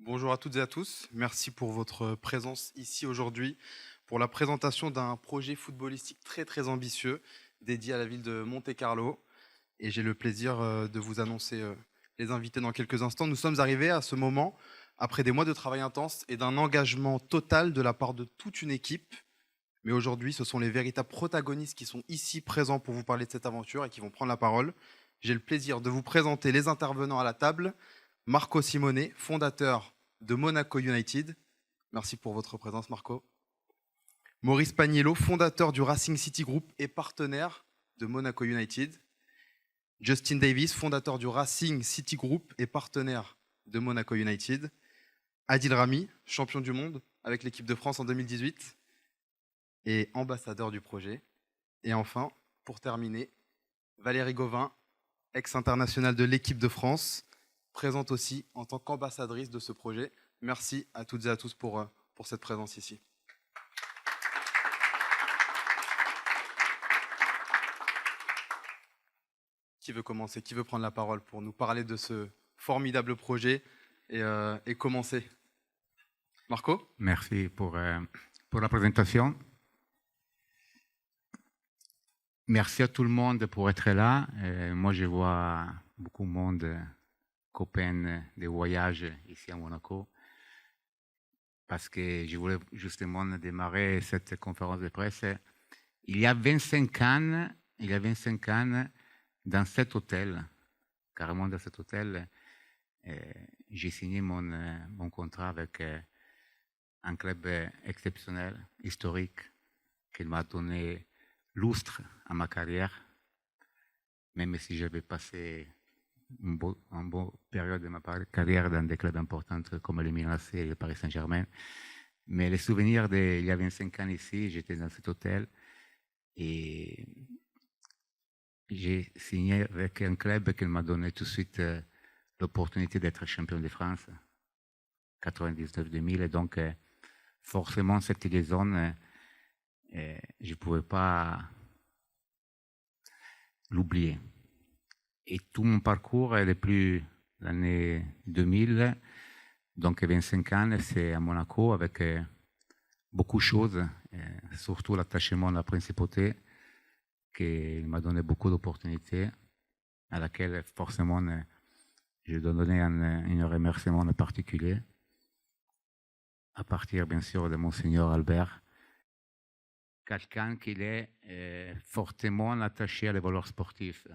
Bonjour à toutes et à tous. Merci pour votre présence ici aujourd'hui pour la présentation d'un projet footballistique très très ambitieux dédié à la ville de Monte-Carlo. Et j'ai le plaisir de vous annoncer les invités dans quelques instants. Nous sommes arrivés à ce moment après des mois de travail intense et d'un engagement total de la part de toute une équipe. Mais aujourd'hui, ce sont les véritables protagonistes qui sont ici présents pour vous parler de cette aventure et qui vont prendre la parole. J'ai le plaisir de vous présenter les intervenants à la table. Marco Simone, fondateur de Monaco United. Merci pour votre présence, Marco. Maurice Pagniello, fondateur du Racing City Group et partenaire de Monaco United. Justin Davis, fondateur du Racing City Group et partenaire de Monaco United. Adil Rami, champion du monde avec l'équipe de France en 2018 et ambassadeur du projet. Et enfin, pour terminer, Valérie Gauvin, ex-internationale de l'équipe de France, présente aussi en tant qu'ambassadrice de ce projet. Merci à toutes et à tous pour cette présence ici. Qui veut commencer? Qui veut prendre la parole pour nous parler de ce formidable projet et commencer? Marco? Merci pour la présentation. Merci à tout le monde pour être là. Moi, je vois beaucoup de monde, copains de voyage ici à Monaco, parce que je voulais justement démarrer cette conférence de presse. Il y a 25 ans, dans cet hôtel, carrément dans cet hôtel, j'ai signé mon contrat avec un club exceptionnel, historique, qui m'a donné lustre à ma carrière, même si j'avais passé une bonne période de ma carrière dans des clubs importants comme le Milan AC et le Paris Saint-Germain. Mais les souvenirs d'il y a 25 ans ici, j'étais dans cet hôtel et j'ai signé avec un club qui m'a donné tout de suite l'opportunité d'être champion de France, 99-2000. Et donc, forcément, cette liaison, je ne pouvais pas l'oublier. Et tout mon parcours depuis l'année 2000, donc 25 ans, c'est à Monaco avec beaucoup de choses, surtout l'attachement à la principauté qui m'a donné beaucoup d'opportunités, à laquelle forcément je dois donner un remerciement particulier, à partir bien sûr de Monseigneur Albert, quelqu'un qui est fortement attaché à les valeurs sportives,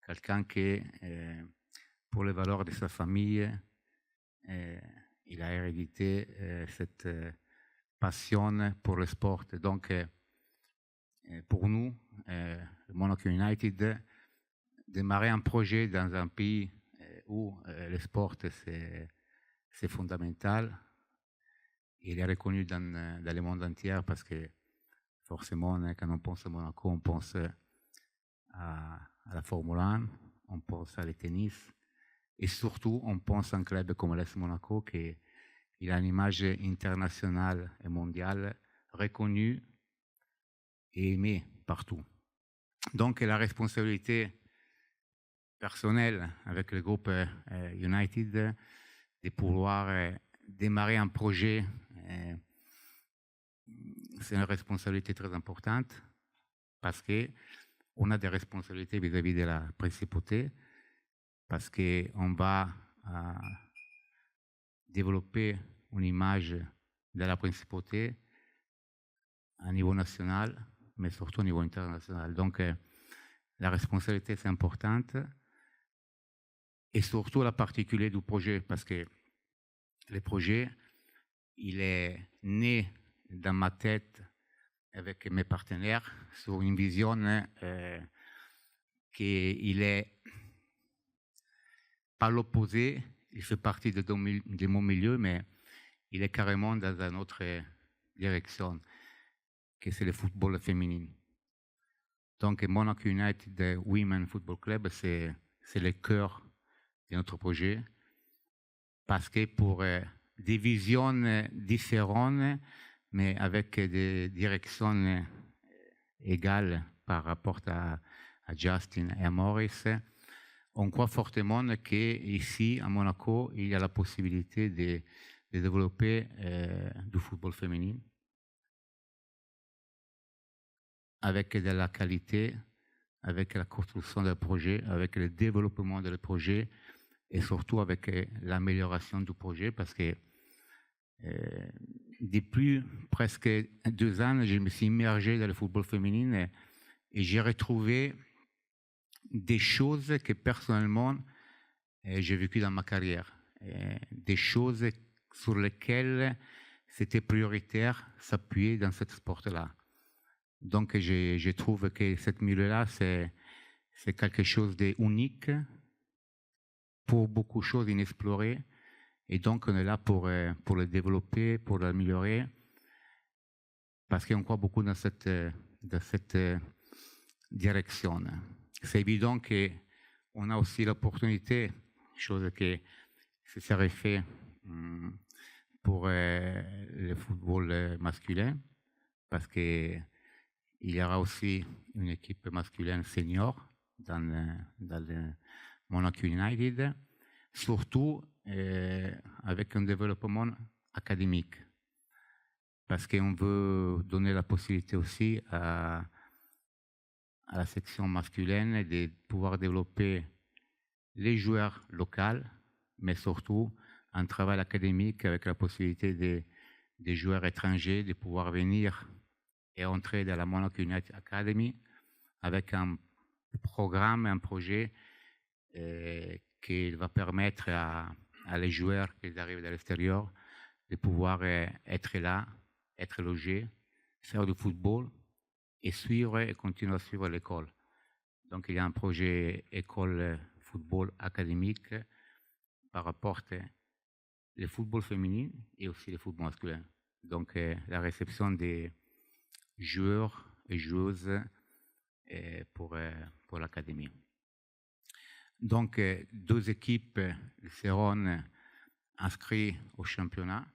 quelqu'un qui, pour les valeurs de sa famille, il a hérédité cette passion pour le sport. Donc, pour nous, Monaco United, démarrer un projet dans un pays où le sport, c'est fondamental. Il est reconnu dans le monde entier parce que forcément, quand on pense à Monaco, on pense à la Formule 1, on pense à le tennis et surtout, on pense à un club comme l'AS Monaco qui a une image internationale et mondiale reconnue et aimée partout. Donc, la responsabilité personnelle avec le groupe United de pouvoir démarrer un projet, c'est une responsabilité très importante parce qu'on a des responsabilités vis-à-vis de la principauté, parce qu'on va développer une image de la principauté à niveau national, mais surtout au niveau international. Donc, la responsabilité, c'est importante. Et surtout la particulier du projet, parce que le projet, il est né dans ma tête avec mes partenaires sur une vision qu'il est pas l'opposé, il fait partie de mon milieu, mais il est carrément dans une autre direction, que c'est le football féminin. Donc, Monaco United Women Football Club, c'est le cœur de notre projet, parce que pour des visions différentes, mais avec des directions égales par rapport à Justin et à Maurice, on croit fortement qu'ici, à Monaco, il y a la possibilité de développer du football féminin avec de la qualité, avec la construction des projets, avec le développement des projets et surtout avec l'amélioration du projet parce que depuis presque 2 ans, je me suis immergé dans le football féminin et j'ai retrouvé des choses que personnellement j'ai vécues dans ma carrière, des choses sur lesquelles c'était prioritaire s'appuyer dans ce sport-là. Donc je trouve que ce milieu-là, c'est quelque chose d'unique pour beaucoup de choses inexplorées. Et donc on est là pour le développer, pour l'améliorer, parce qu'on croit beaucoup dans cette direction. C'est évident qu'on a aussi l'opportunité, chose que ce serait fait pour le football masculin, parce qu'il y aura aussi une équipe masculine senior dans le Monaco United, surtout avec un développement académique, parce qu'on veut donner la possibilité aussi à la section masculine de pouvoir développer les joueurs locaux, mais surtout un travail académique avec la possibilité des joueurs étrangers de pouvoir venir et entrer dans la Monaco United Academy avec un programme, un projet qui va permettre à les joueurs qui arrivent de l'extérieur de pouvoir être là, être logés, faire du football et suivre et continuer à suivre l'école. Donc il y a un projet école football académique par rapport au football féminin et aussi le football masculin. Donc la réception des joueurs et joueuses pour l'académie. Donc 2 équipes seront inscrites au championnat.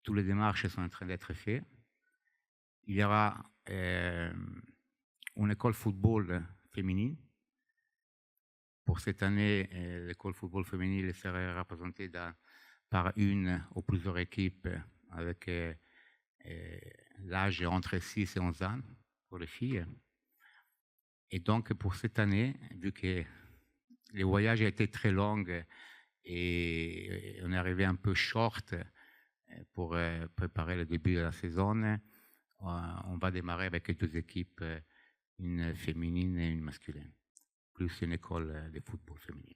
Toutes les démarches sont en train d'être faites. Il y aura une école football féminine. Pour cette année, l'école football féminine sera représentée par une ou plusieurs équipes avec l'âge entre 6 et 11 ans pour les filles. Et donc, pour cette année, vu que le voyage a été très long et on est arrivé un peu short pour préparer le début de la saison, on va démarrer avec 2 équipes, une féminine et une masculine, plus une école de football féminin.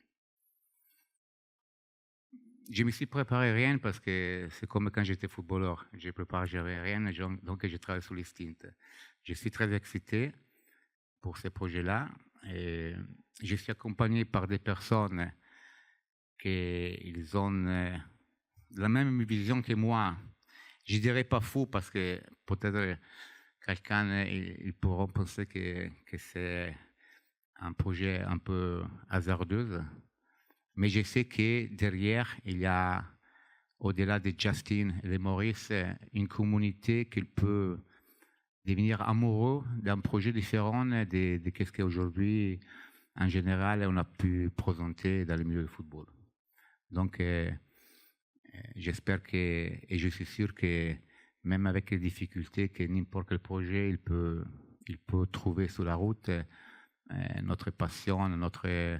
Je me suis préparé rien parce que c'est comme quand j'étais footballeur. Je ne prépare rien, donc je travaille sur l'instinct. Je suis très excité pour ces projets-là. Et je suis accompagné par des personnes qui ont la même vision que moi. Je ne dirais pas fou parce que peut-être quelqu'un, ils pourront penser que c'est un projet un peu hasardeux. Mais je sais que derrière, il y a, au-delà de Justin et de Maurice, une communauté qui peut devenir amoureux d'un projet différent de ce qu'aujourd'hui, en général, on a pu présenter dans le milieu du football. Donc, j'espère et je suis sûr que même avec les difficultés que n'importe quel projet il peut trouver sur la route, notre passion, notre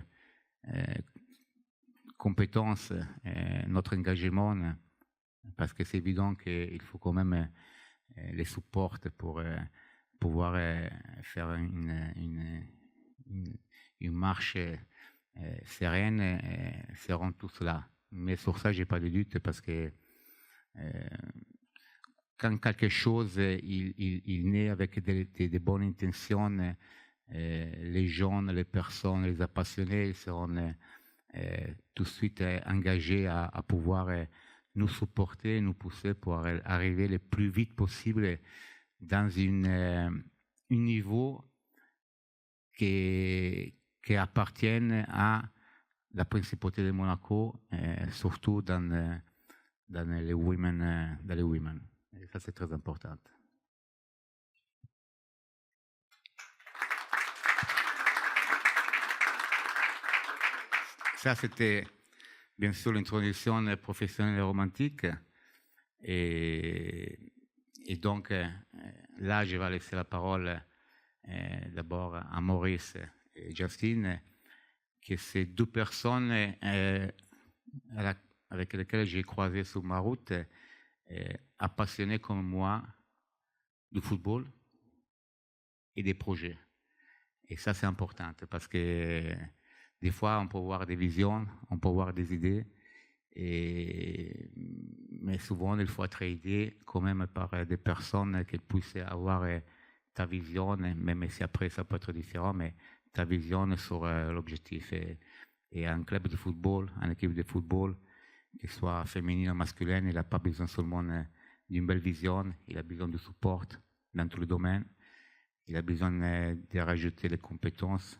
compétence, notre engagement, parce que c'est évident qu'il faut quand même les supporter pour pouvoir faire une marche sereine, seront tous là. Mais sur ça, je n'ai pas de doute parce que quand quelque chose il naît avec des bonnes intentions, les jeunes, les personnes, les passionnés, ils seront tout de suite engagés à pouvoir nous supporter, nous pousser pour arriver le plus vite possible dans un niveau qui appartienne à la principauté de Monaco, surtout dans les women. Et ça, c'est très important. ça, c'était bien sûr l'introduction professionnelle et romantique. Et donc, là, je vais laisser la parole d'abord à Maurice et Justine, qui sont deux personnes avec lesquelles j'ai croisé sur ma route, passionnées comme moi du football et des projets. Et ça, c'est important parce que des fois, on peut avoir des visions, on peut avoir des idées, mais souvent, il faut être aidé quand même par des personnes qui puissent avoir ta vision, même si après, ça peut être différent, mais ta vision sur l'objectif. Et un club de football, une équipe de football, qu'il soit féminine ou masculine, il n'a pas besoin seulement d'une belle vision, il a besoin de support dans tous les domaines. Il a besoin de rajouter les compétences.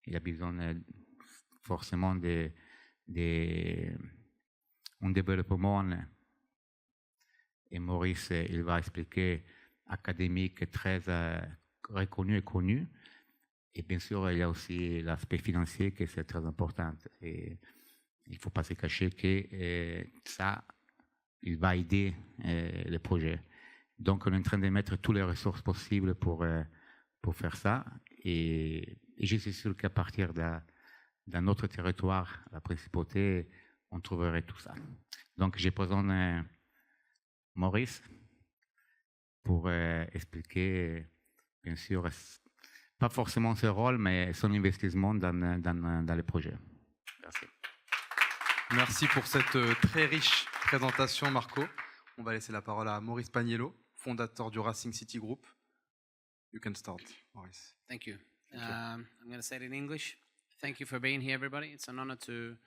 Il a besoin forcément d'un développement. Et Maurice, il va expliquer académique très reconnu et connu. Et bien sûr, il y a aussi l'aspect financier qui est très important. Et il ne faut pas se cacher que ça, il va aider le projet. Donc, on est en train de mettre toutes les ressources possibles pour faire ça. Et je suis sûr qu'à partir de notre territoire, la principauté, on trouverait tout ça. Donc, je présente Maurice pour expliquer, bien sûr, pas forcément ce rôle, mais son investissement dans les projets. Merci. Merci pour cette très riche présentation, Marco. On va laisser la parole à Maurice Pagniello, fondateur du Racing City Group. You can start, Maurice. Thank you. Thank you. I'm going to say it in English. Thank you for being here, everybody. It's an honor to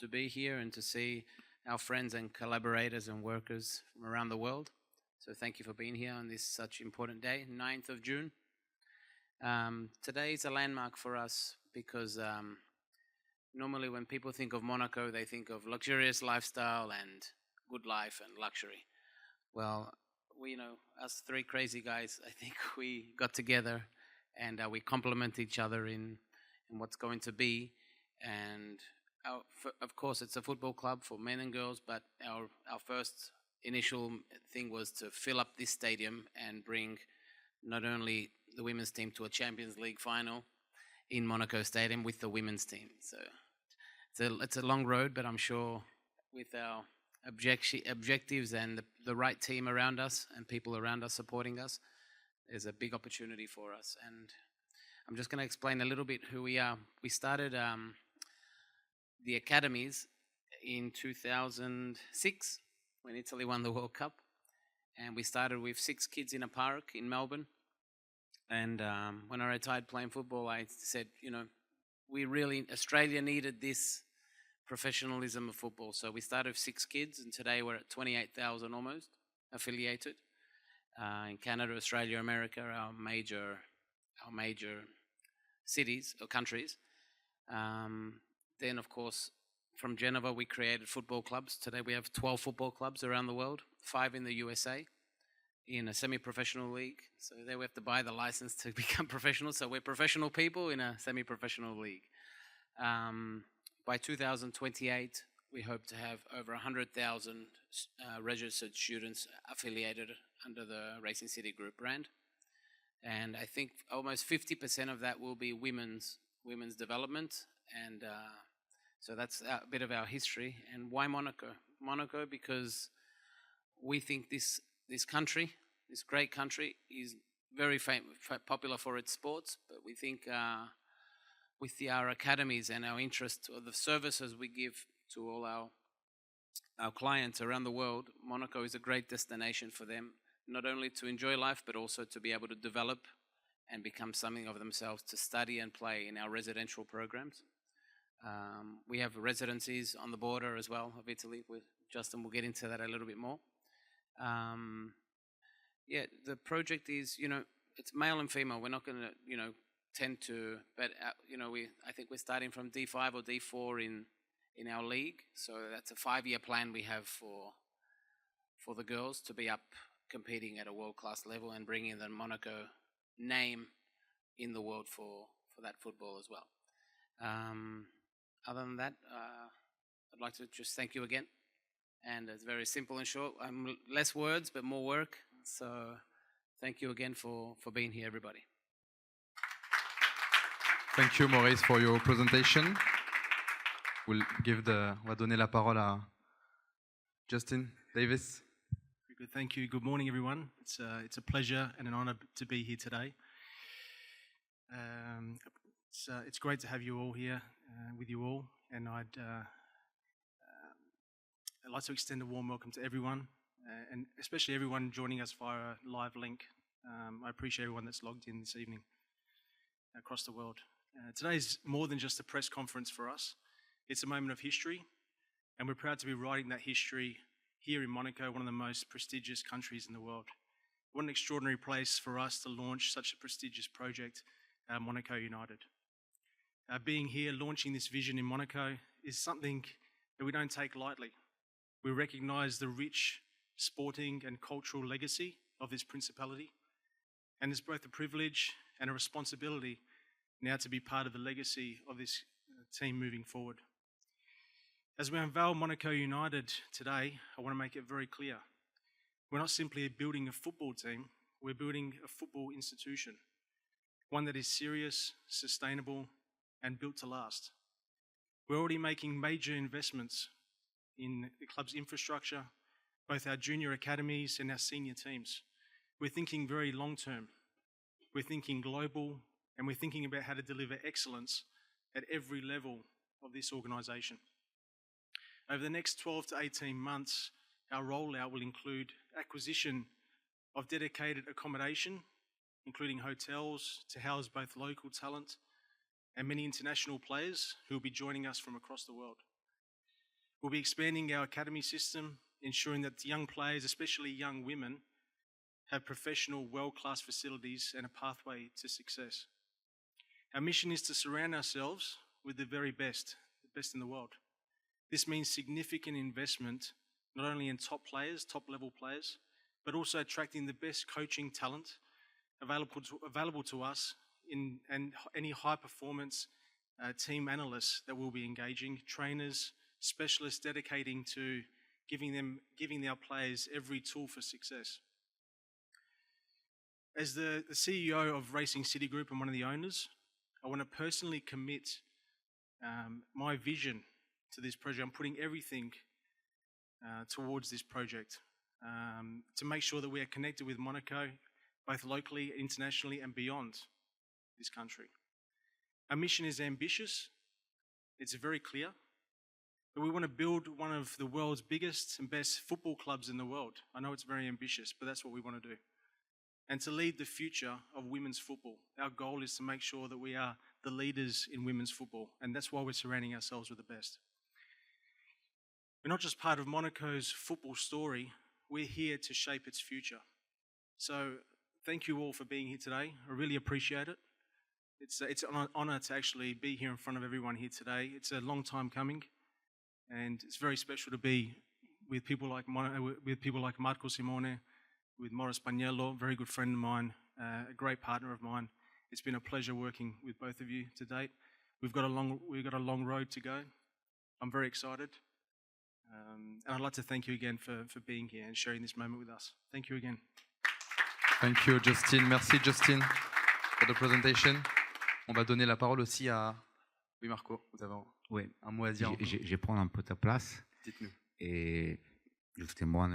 be here and to see our friends and collaborators and workers from around the world. So thank you for being here on this such important day, 9th of June. Today is a landmark for us because normally when people think of Monaco, they think of luxurious lifestyle and good life and luxury. Well, we, us three crazy guys, I think we got together and we complement each other in what's going to be. And of course, it's a football club for men and girls, but our first initial thing was to fill up this stadium and bring not only the women's team to a Champions League final in Monaco Stadium with the women's team. So it's a long road, but I'm sure with our objectives and the right team around us and people around us supporting us, there's a big opportunity for us. And I'm just going to explain a little bit who we are. We started the academies in 2006 when Italy won the World Cup. And we started with 6 kids in a park in Melbourne. And when I retired playing football, I said, Australia needed this professionalism of football. So we started with 6 kids, and today we're at 28,000 almost affiliated in Canada, Australia, America, our major cities or countries. Then, of course, from Geneva, we created football clubs. Today we have 12 football clubs around the world, 5 in the USA, in a semi-professional league. So there we have to buy the license to become professional. So we're professional people in a semi-professional league. By 2028, we hope to have over 100,000 registered students affiliated under the Racing City Group brand. And I think almost 50% of that will be women's development. And so that's a bit of our history. And why Monaco? Monaco because we think this country, this great country, is very popular for its sports. But we think with our academies and our interest or the services we give to all our clients around the world, Monaco is a great destination for them, not only to enjoy life, but also to be able to develop and become something of themselves, to study and play in our residential programs. We have residencies on the border as well of Italy. Justin will get into that a little bit more. The project is, it's male and female. We're not going to, tend to, but, I think we're starting from D5 or D4 in our league. So that's a 5-year plan we have for the girls to be up competing at a world-class level and bringing the Monaco name in the world for that football as well. other than that, I'd like to just thank you again. And it's very simple and short. Less words, but more work. So thank you again for being here, everybody. Thank you, Maurice, for your presentation. On va donner la parole à Justin Davis. Very good. Thank you. Good morning, everyone. It's a pleasure and an honor to be here today. It's great to have you all here with you all, and I'd like to extend a warm welcome to everyone, and especially everyone joining us via a live link. I appreciate everyone that's logged in this evening across the world. Today is more than just a press conference for us. It's a moment of history, and we're proud to be writing that history here in Monaco, one of the most prestigious countries in the world. What an extraordinary place for us to launch such a prestigious project, Monaco United. Being here, launching this vision in Monaco is something that we don't take lightly. We recognise the rich sporting and cultural legacy of this principality, and it's both a privilege and a responsibility now to be part of the legacy of this team moving forward. As we unveil Monaco United today, I want to make it very clear. We're not simply building a football team, we're building a football institution, one that is serious, sustainable, and built to last. We're already making major investments in the club's infrastructure, both our junior academies and our senior teams. We're thinking very long term. We're thinking global, and we're thinking about how to deliver excellence at every level of this organisation. Over the next 12 to 18 months, our rollout will include acquisition of dedicated accommodation, including hotels to house both local talent and many international players who will be joining us from across the world. We'll be expanding our academy system, ensuring that young players, especially young women, have professional, world-class facilities and a pathway to success. Our mission is to surround ourselves with the very best, the best in the world. This means significant investment, not only in top players, top-level players, but also attracting the best coaching talent available to us and any high-performance team analysts that we'll be engaging, trainers, specialists dedicating to giving our players every tool for success. As the CEO of Racing City Group and one of the owners, I want to personally commit my vision to this project. I'm putting everything towards this project to make sure that we are connected with Monaco, both locally, internationally, and beyond this country. Our mission is ambitious. It's very clear. But we want to build one of the world's biggest and best football clubs in the world. I know it's very ambitious, but that's what we want to do. And to lead the future of women's football. Our goal is to make sure that we are the leaders in women's football, and that's why we're surrounding ourselves with the best. We're not just part of Monaco's football story, we're here to shape its future. So thank you all for being here today. I really appreciate it. It's an honor to actually be here in front of everyone here today. It's a long time coming, and it's very special to be with people like Marco Simone, with Maurice Bagnello, very good friend of mine, a great partner of mine. It's been a pleasure working with both of you to date. We've got a long road to go. I'm very excited. And I'd like to thank you again for being here and sharing this moment with us. Thank you again. Thank you, Justin. Merci, Justin, for the presentation. On va donner la parole aussi à... Oui, Marco, vous avez un mot à dire. Je prends un peu ta place. Dites-nous. Et justement,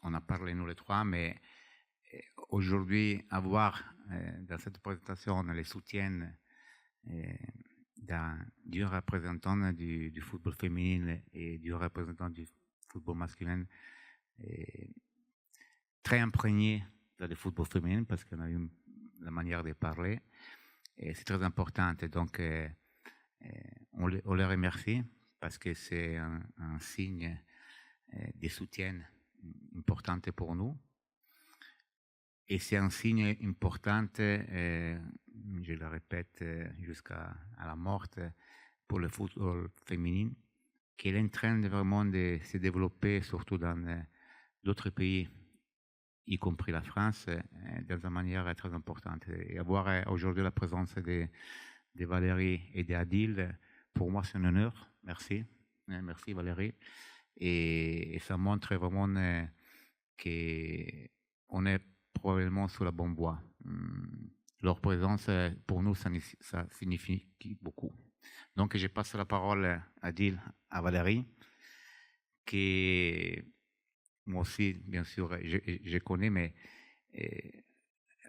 on a parlé nous les trois, mais aujourd'hui, avoir dans cette présentation le soutien du représentant du football féminin et du représentant du football masculin, très imprégné dans le football féminin parce qu'on a eu la manière de parler. Et c'est très important. Et donc, on les remercie parce que c'est un signe de soutien important pour nous. Et c'est un signe important, je le répète jusqu'à la mort, pour le football féminin, qui est en train vraiment de se développer, surtout dans d'autres pays, y compris la France, d'une manière très importante. Et avoir aujourd'hui la présence de Valérie et d'Adil pour moi, c'est un honneur. Merci. Merci Valérie. Et ça montre vraiment qu'on est probablement sur la bonne voie. Leur présence, pour nous, ça signifie beaucoup. Donc, je passe la parole à Adil, à Valérie, qui, moi aussi, bien sûr, je connais, mais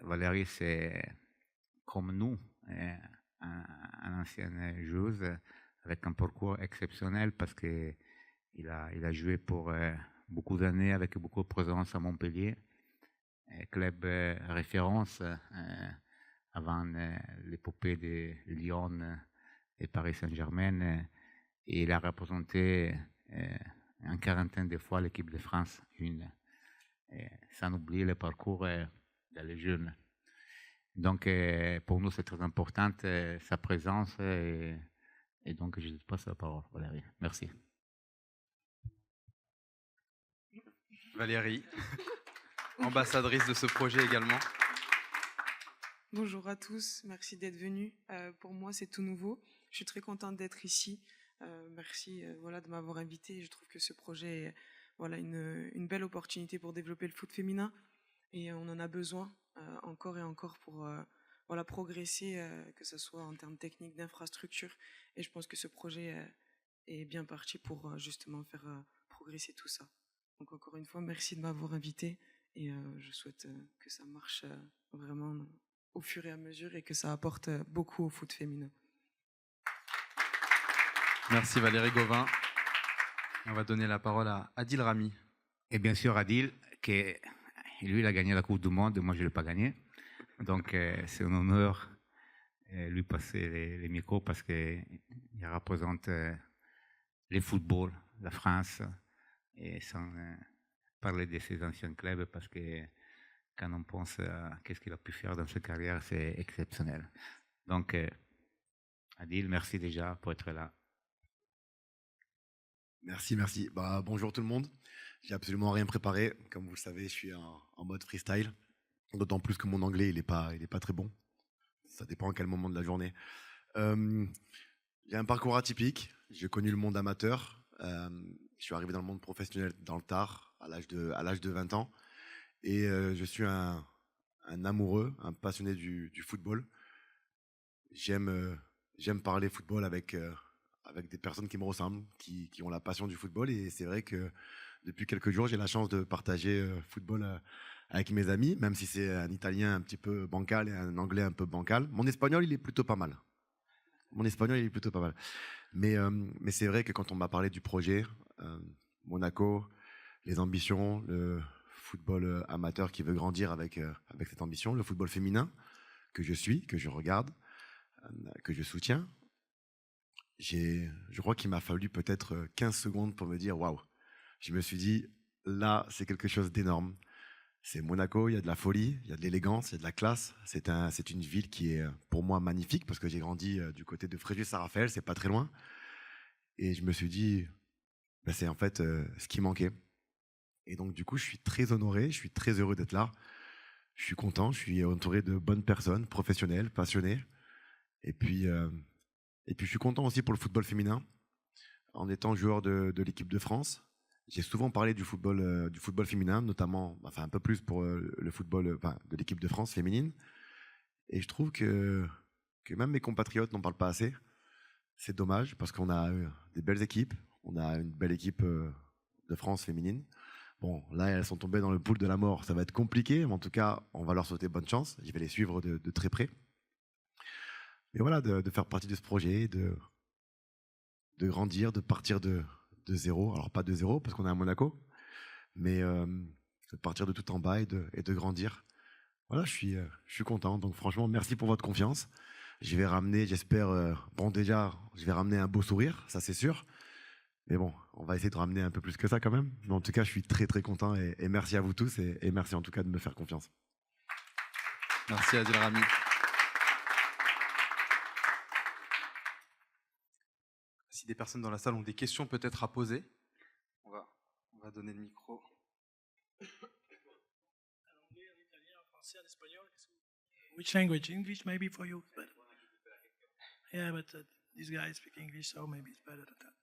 Valérie, c'est comme nous, une ancienne joueuse avec un parcours exceptionnel parce qu'il a joué pour beaucoup d'années avec beaucoup de présence à Montpellier, club référence avant l'épopée de Lyon et Paris Saint-Germain. Et il a représenté une quarantaine de fois l'équipe de France, sans oublier le parcours dans les jeunes. Donc, pour nous, c'est très important sa présence et donc je te passe la parole, Valérie. Merci. Valérie, ambassadrice de ce projet également. Bonjour à tous, merci d'être venus. Pour moi, c'est tout nouveau. Je suis très contente d'être ici. Merci de m'avoir invité. Je trouve que ce projet est une belle opportunité pour développer le foot féminin et on en a besoin encore et encore pour progresser, que ce soit en termes techniques, d'infrastructure. Et je pense que ce projet est bien parti pour justement faire progresser tout ça. Donc encore une fois, merci de m'avoir invité et je souhaite que ça marche vraiment au fur et à mesure et que ça apporte beaucoup au foot féminin. Merci Valérie Gauvin. On va donner la parole à Adil Rami. Et bien sûr, Adil, lui, il a gagné la Coupe du Monde, moi, je ne l'ai pas gagné. Donc, c'est un honneur lui passer les micros parce qu'il représente le football, la France, et sans parler de ses anciens clubs parce que quand on pense à qu'est-ce qu'il a pu faire dans sa carrière, c'est exceptionnel. Donc, Adil, merci déjà pour être là. Merci. Bonjour tout le monde. J'ai absolument rien préparé. Comme vous le savez, je suis en mode freestyle. D'autant plus que mon anglais, il est pas très bon. Ça dépend à quel moment de la journée. J'ai un parcours atypique. J'ai connu le monde amateur. Je suis arrivé dans le monde professionnel dans le tard, à l'âge de 20 ans. Et je suis un amoureux, un passionné du football. J'aime parler football avec des personnes qui me ressemblent, qui ont la passion du football. Et c'est vrai que depuis quelques jours, j'ai la chance de partager football avec mes amis, même si c'est un italien un petit peu bancal et un anglais un peu bancal. Mon espagnol, il est plutôt pas mal. Mais c'est vrai que quand on m'a parlé du projet, Monaco, les ambitions, le football amateur qui veut grandir avec cette ambition, le football féminin que je regarde, que je soutiens, je crois qu'il m'a fallu peut-être 15 secondes pour me dire waouh. Je me suis dit, là, c'est quelque chose d'énorme. C'est Monaco, il y a de la folie, il y a de l'élégance, il y a de la classe. C'est une ville qui est pour moi magnifique parce que j'ai grandi du côté de Fréjus-Saint-Raphaël, c'est pas très loin. Et je me suis dit, c'est en fait ce qui manquait. Et donc du coup, je suis très honoré, je suis très heureux d'être là. Je suis content, je suis entouré de bonnes personnes, professionnelles, passionnées. Et puis je suis content aussi pour le football féminin. En étant joueur de l'équipe de France, j'ai souvent parlé du football féminin, notamment, un peu plus pour le football de l'équipe de France féminine. Et je trouve que même mes compatriotes n'en parlent pas assez. C'est dommage parce qu'on a des belles équipes. On a une belle équipe de France féminine. Bon, là, elles sont tombées dans le pool de la mort. Ça va être compliqué, mais en tout cas, on va leur souhaiter bonne chance. Je vais les suivre de très près. Mais voilà, de faire partie de ce projet, de grandir, de partir de zéro. Alors, pas de zéro, parce qu'on est à Monaco, mais de partir de tout en bas et de grandir. Voilà, je suis content. Donc, franchement, merci pour votre confiance. Je vais ramener, j'espère, je vais ramener un beau sourire, ça c'est sûr. Mais bon, on va essayer de ramener un peu plus que ça quand même. Mais en tout cas, je suis très très content et merci à vous tous et merci en tout cas de me faire confiance. Merci Adil Rami. Si des personnes dans la salle ont des questions peut-être à poser, on va donner le micro. Which language? English maybe for you. But, yeah, but This guy speaks English, so maybe it's better than that.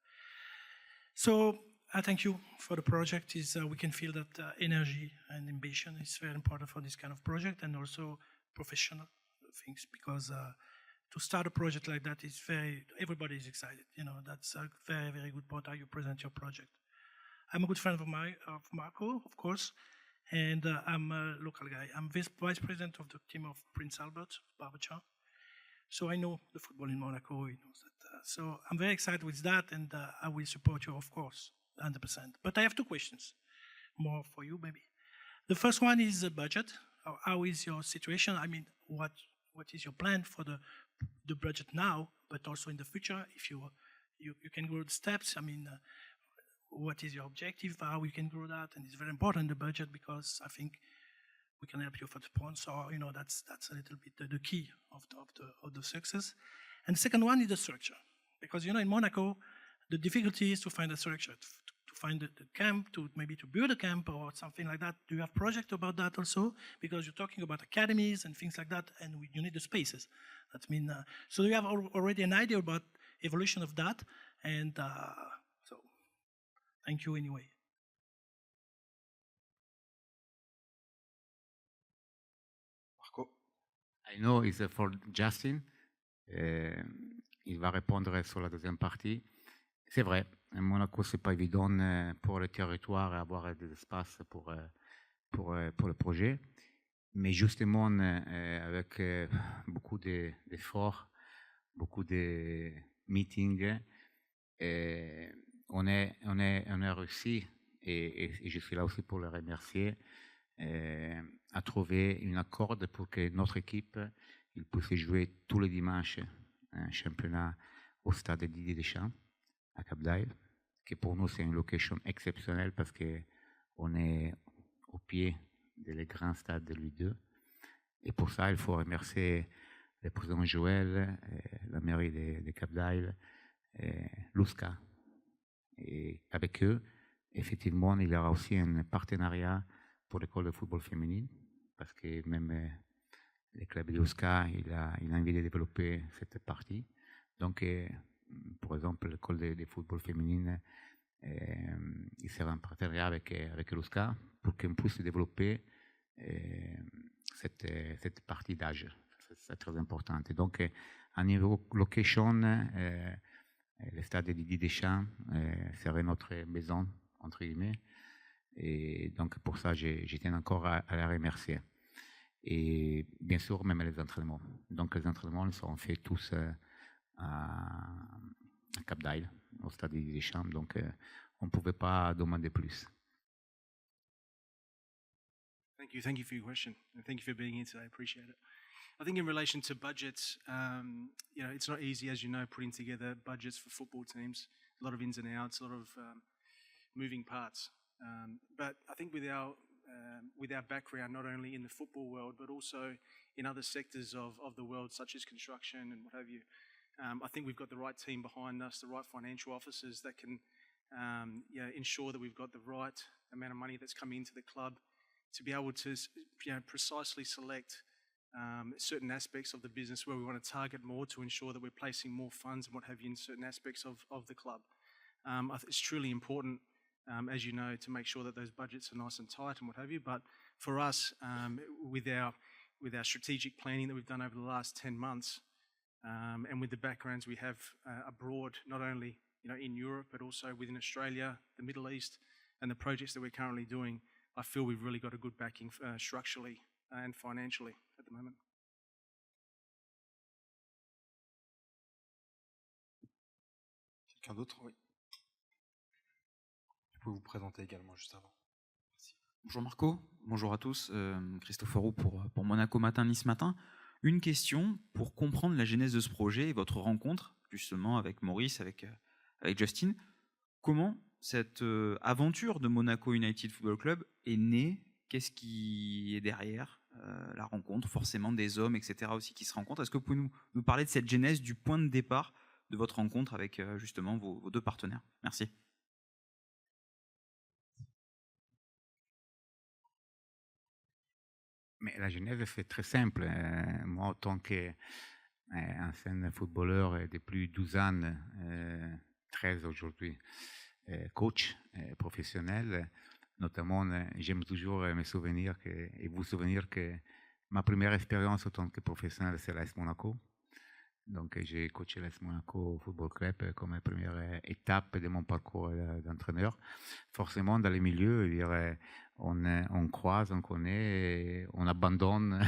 So I thank you for the project. We can feel that energy and ambition is very important for this kind of project, and also professional things, because to start a project like that is everybody is excited. That's a very, very good part how you present your project. I'm a good friend of Marco, of course, and I'm a local guy. I'm vice president of the team of Prince Albert, Barbachan. So I know the football in Monaco. He knows that. So I'm very excited with that, and I will support you, of course, 100%. But I have two questions, more for you, maybe. The first one is the budget. How is your situation? I mean, what is your plan for the budget now, but also in the future? If you can grow the steps, I mean, what is your objective? How you can grow that? And it's very important, the budget, because I think we can help you for the sponsor. That's a little bit the key of the success. And the second one is the structure, because in Monaco, the difficulty is to find a structure, to find the camp, maybe to build a camp or something like that. Do you have project about that also? Because you're talking about academies and things like that, and you need the spaces. That mean, so you have already an idea about evolution of that, and so thank you anyway. Marco. I know it's for Justin. Il va répondre sur la deuxième partie. C'est vrai, Monaco, c'est pas évident pour le territoire et avoir des espaces pour le projet. Mais justement, avec beaucoup d'efforts, beaucoup de meetings, on a réussi, et je suis là aussi pour le remercier, à trouver un accord pour que notre équipe puisse jouer tous les dimanches un championnat au stade Didier Deschamps à Cap d'Agde, qui pour nous c'est une location exceptionnelle parce qu'on est au pied des grands stades de Ligue 2. Et pour ça, il faut remercier le président Joël, la mairie de Cap d'Agde, l'USCA. Et avec eux, effectivement, il y aura aussi un partenariat pour l'école de football féminine, parce que même le club de l'USCA, il a envie de développer cette partie. Donc, par exemple, l'école de football féminine, il sera en partenariat avec l'USCA pour qu'on puisse développer cette partie d'âge. C'est très important. Et donc, à niveau location, le stade de Didier Deschamps serait notre maison, entre guillemets. Et donc, pour ça, je tiens encore à la remercier. Et bien sûr, même les entraînements. Donc, les entraînements, ils seront faits tous à Cap d'Agde, au stade Didier Deschamps. Donc, on ne pouvait pas demander plus. Thank you for your question, and thank you for being here today. I appreciate it. I think in relation to budgets, it's not easy, as you know, putting together budgets for football teams. A lot of ins and outs, a lot of moving parts. But I think with our background, not only in the football world, but also in other sectors of the world, such as construction and what have you, I think we've got the right team behind us, the right financial officers that can ensure that we've got the right amount of money that's coming into the club to be able to precisely select certain aspects of the business where we want to target more to ensure that we're placing more funds and what have you in certain aspects of the club. It's truly important, as you know, to make sure that those budgets are nice and tight and what have you. But for us, with our strategic planning that we've done over the last 10 months, and with the backgrounds we have abroad, not only in Europe but also within Australia, the Middle East, and the projects that we're currently doing, I feel we've really got a good backing structurally and financially at the moment. Quelqu'un d'autre? Oui. Je peux vous présenter également juste avant. Merci. Bonjour Marco, bonjour à tous. Christophe Roux pour Monaco Matin, Nice Matin. Une question pour comprendre la genèse de ce projet et votre rencontre justement avec Maurice, avec Justin. Comment cette aventure de Monaco United Football Club est née? Qu'est-ce qui est derrière la rencontre, forcément des hommes, etc. aussi qui se rencontrent? Est-ce que vous pouvez nous parler de cette genèse, du point de départ de votre rencontre avec justement vos deux partenaires? Merci. Mais la genèse, c'est très simple. Moi, en tant que ancien footballeur depuis 12 ans, 13 aujourd'hui, coach professionnel. Notamment, j'aime toujours me souvenir et vous souvenir que ma première expérience en tant que professionnel, c'est l'AS Monaco. Donc, j'ai coaché l'AS Monaco Football Club comme première étape de mon parcours d'entraîneur. Forcément, dans les milieux, on croise, on connaît, on abandonne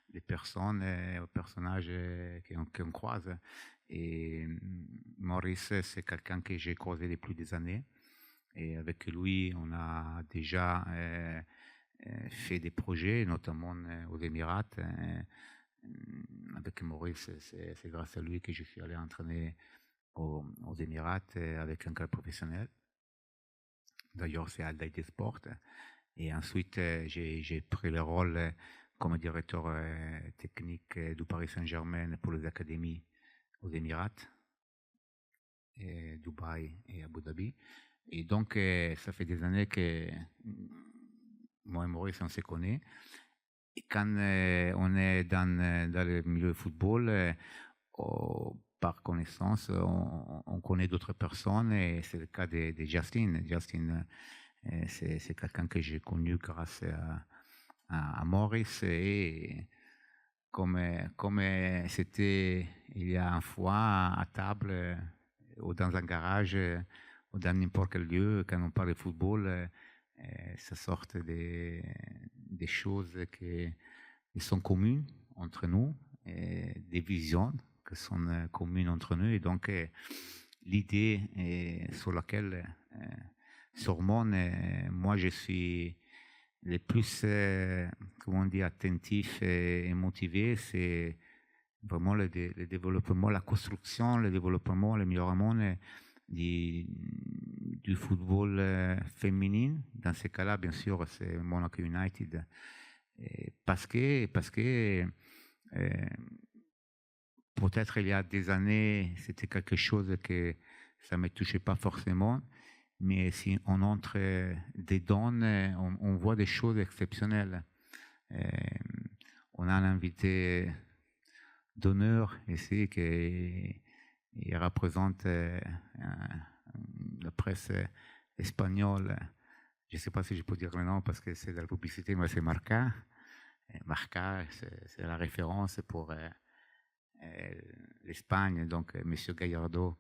des personnes, personnages qu'on croise. Et Maurice, c'est quelqu'un que j'ai croisé depuis des années. Et avec lui, on a déjà fait des projets, notamment aux Émirats. Avec Maurice, c'est grâce à lui que je suis allé entraîner aux Émirats avec un club professionnel. D'ailleurs, c'est Al Daïd Sport. Et ensuite, j'ai pris le rôle comme directeur technique du Paris Saint-Germain pour les académies aux Émirats, et Dubaï et Abu Dhabi. Et donc, ça fait des années que moi et Maurice, on se connaît. Et quand on est dans le milieu du football, par connaissance, on connaît d'autres personnes, et c'est le cas de Justin. Justin, c'est quelqu'un que j'ai connu grâce à Maurice, et comme c'était il y a une fois à table ou dans un garage ou dans n'importe quel lieu, quand on parle de football, ça sort des choses qui sont communes entre nous, des visions qui sont communes entre nous. Et donc, l'idée sur laquelle, sûrement, moi, je suis le plus, comment dire, attentif et motivé, c'est vraiment le développement, la construction, le développement, l'amélioration du football féminin. Dans ce cas-là, bien sûr, c'est Monaco United. Parce que peut-être il y a des années, c'était quelque chose que ça ne me touchait pas forcément, mais si on entre dedans, on voit des choses exceptionnelles. On a un invité d'honneur ici qui représente la presse espagnole. Je ne sais pas si je peux dire le nom parce que c'est de la publicité, mais c'est Marca. Marca, c'est la référence pour l'Espagne. Donc, M. Gallardo,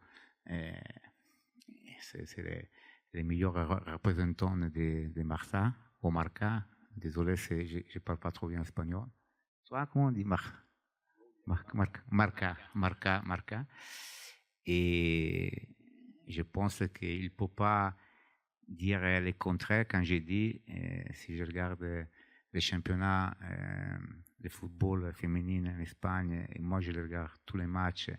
c'est les meilleurs représentants de Marca, au Marca. Désolé, je ne parle pas trop bien espagnol. Toi, comment on dit Marca. Et je pense qu'il ne peut pas dire le contraire quand j'ai dit, si je regarde les championnats de football féminin en Espagne, et moi je regarde tous les matchs,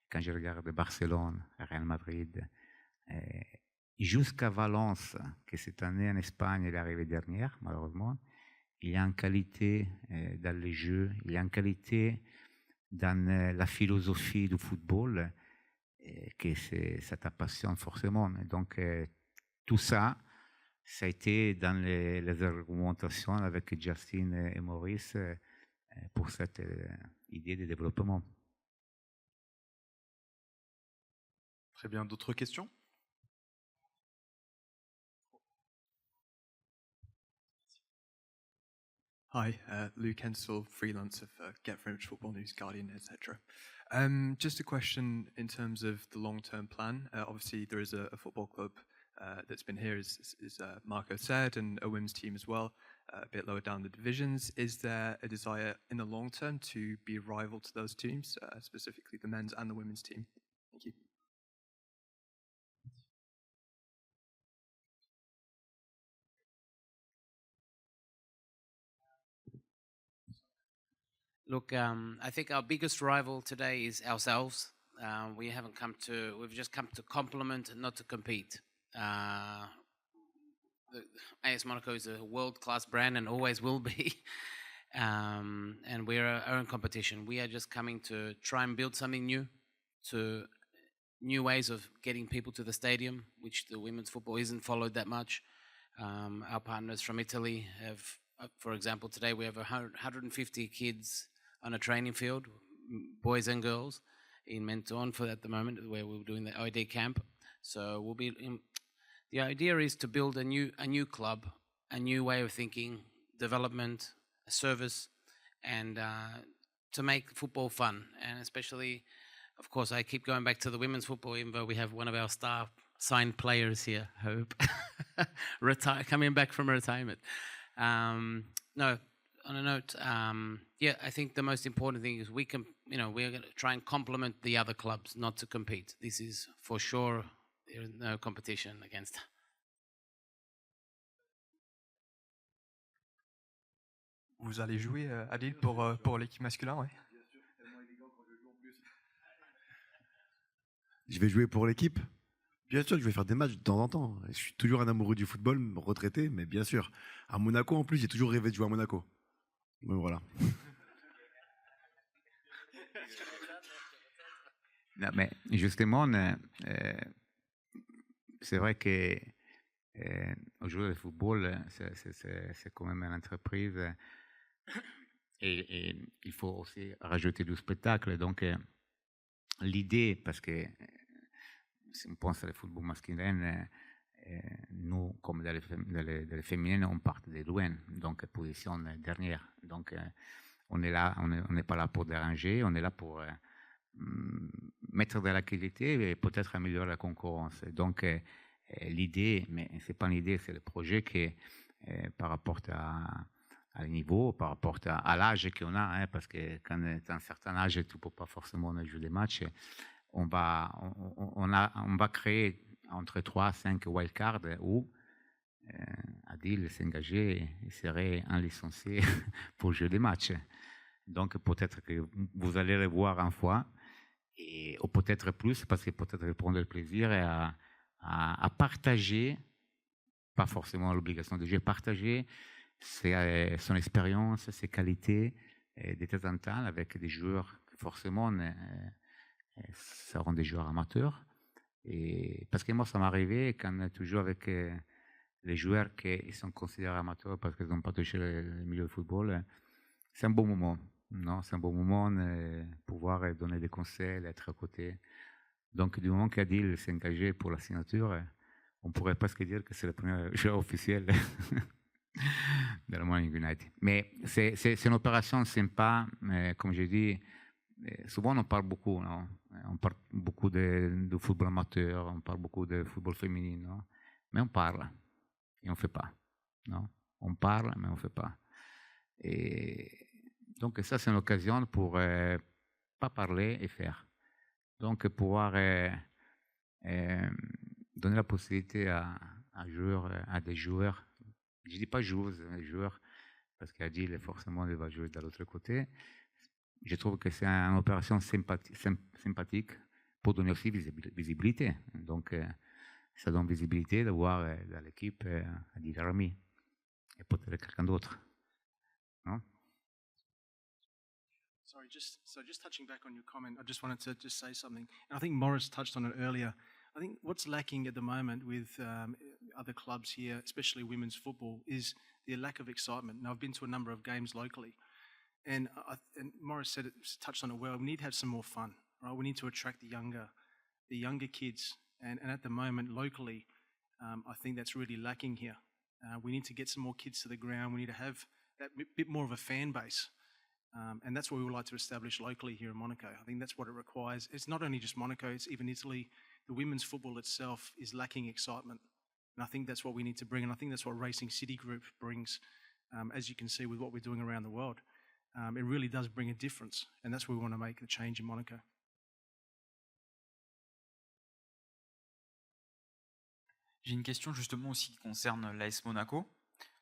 quand je regarde Barcelone, Real Madrid, jusqu'à Valence, que cette année en Espagne est arrivée dernière, malheureusement, il y a une qualité dans les jeux, il y a une qualité dans la philosophie du football que ça t'appassionne forcément. Et donc, tout ça, ça a été dans les argumentations avec Justin et Maurice pour cette idée de développement. Très bien. D'autres questions? Hi, Luke Hensel, freelance of Get French Football News, Guardian, etc. Just a question in terms of the long-term plan. Obviously, there is a football club that's been here, as Marco said, and a women's team as well, a bit lower down the divisions. Is there a desire in the long term to be a rival to those teams, specifically the men's and the women's team? Thank you. Look, I think our biggest rival today is ourselves. We've just come to complement and not to compete. AS Monaco is a world-class brand and always will be. And we're our own competition. We are just coming to try and build something new, to new ways of getting people to the stadium, which the women's football isn't followed that much. Our partners from Italy have, for example, today we have 150 kids on a training field, boys and girls in Menton for at the moment, where we're doing the OD camp. So we'll be. The idea is to build a new club, a new way of thinking, development, a service, and to make football fun. And especially, of course, I keep going back to the women's football, even though we have one of our star signed players here, Hope, coming back from retirement. No, on a note, I think the most important thing is we're going to try and complement the other clubs, not to compete. This is for sure. There is no competition against. Vous allez jouer à Lille pour l'équipe masculin, ouais. Je vais jouer pour l'équipe. Bien sûr que je vais faire des matchs de temps en temps. Je suis toujours un amoureux du football, retraité, mais bien sûr. À Monaco, en plus, j'ai toujours rêvé de jouer à Monaco. Donc voilà. Non, mais justement, c'est vrai que jouer au football, c'est quand même une entreprise et il faut aussi rajouter du spectacle. Donc, l'idée, parce que si on pense au football masculin, nous, comme dans les féminines, on part de loin, donc position dernière. Donc, on est là, on n'est pas là pour déranger, on est là pour mettre de la qualité et peut-être améliorer la concurrence. Donc, l'idée, mais ce n'est pas une idée, c'est le projet qui, par rapport à niveau, par rapport à l'âge qu'on a, parce que quand tu as un certain âge, tu ne peux pas forcément jouer des matchs. On va créer entre 3 et 5 wildcards où Adil s'engager et serait un licencié pour jouer des matchs. Donc peut-être que vous allez le voir une fois, ou peut-être plus, parce que peut-être prendre le plaisir à partager, pas forcément l'obligation de jouer, partager son expérience, ses qualités de temps en temps avec des joueurs qui forcément seront des joueurs amateurs. Et parce que moi, ça m'est arrivé quand tu joues avec les joueurs qui sont considérés amateurs parce qu'ils n'ont pas touché le milieu du football. C'est un bon moment. Non, c'est un bon moment pouvoir donner des conseils, être à côté. Donc, du moment qu'Adil s'est engagé pour la signature, on pourrait presque dire que c'est le premier joueur officiel de la Man United. Mais c'est une opération sympa, comme je dis. Souvent, on parle beaucoup, non? On parle beaucoup de football amateur, on parle beaucoup de football féminin, non? Mais on parle et on ne fait pas. Non? On parle, mais on ne fait pas. Et donc, ça, c'est une occasion pour pas parler et faire. Donc, pouvoir donner la possibilité à des joueurs, je ne dis pas joueuses, mais joueurs, parce qu'Adil, forcément, il va jouer de l'autre côté. Je trouve que c'est une opération sympathique pour donner aussi visibilité. Donc, ça donne visibilité de voir dans l'équipe Adil Rami et peut-être quelqu'un d'autre. Non? Sorry, just touching back on your comment, I just wanted to just say something. And I think Morris touched on it earlier. I think what's lacking at the moment with other clubs here, especially women's football, is the lack of excitement. Now, I've been to a number of games locally, and Morris said it, touched on it well. We need to have some more fun, right? We need to attract the younger kids, and at the moment locally, I think that's really lacking here. We need to get some more kids to the ground. We need to have that bit more of a fan base. And that's what we would like to establish locally here in Monaco. I think that's what it requires. It's not only just Monaco, it's even Italy. The women's football itself is lacking excitement. And I think that's what we need to bring. And I think that's what Racing City Group brings, as you can see with what we're doing around the world. It really does bring a difference. And that's where we want to make the change in Monaco. J'ai une question justement aussi qui concerne l'AS Monaco.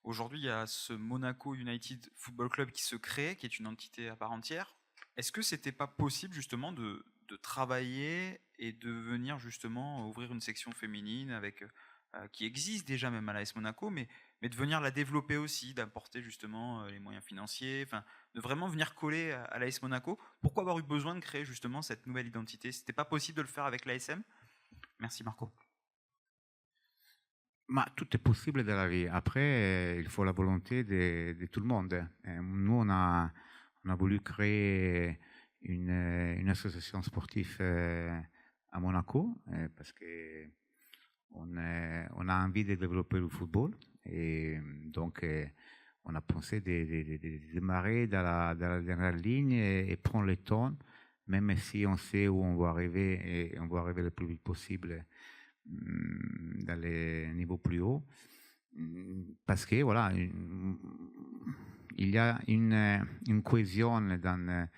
Aujourd'hui, il y a ce Monaco United Football Club qui se crée, qui est une entité à part entière. Est-ce que c'était pas possible justement de travailler et de venir justement ouvrir une section féminine avec qui existe déjà même à l'AS Monaco, mais de venir la développer aussi, d'apporter justement les moyens financiers, enfin de vraiment venir coller à l'AS Monaco? Pourquoi avoir eu besoin de créer justement cette nouvelle identité? C'était pas possible de le faire avec l'ASM? Merci Marco. Mais tout est possible dans la vie. Après, il faut la volonté de tout le monde. Nous, on a voulu créer une association sportive à Monaco parce que on a envie de développer le football et donc on a pensé de démarrer dans la dernière ligne et prendre le temps, même si on sait où on va arriver et on va arriver le plus vite possible dans les niveaux plus hauts. Parce que voilà, il y a une cohésion dans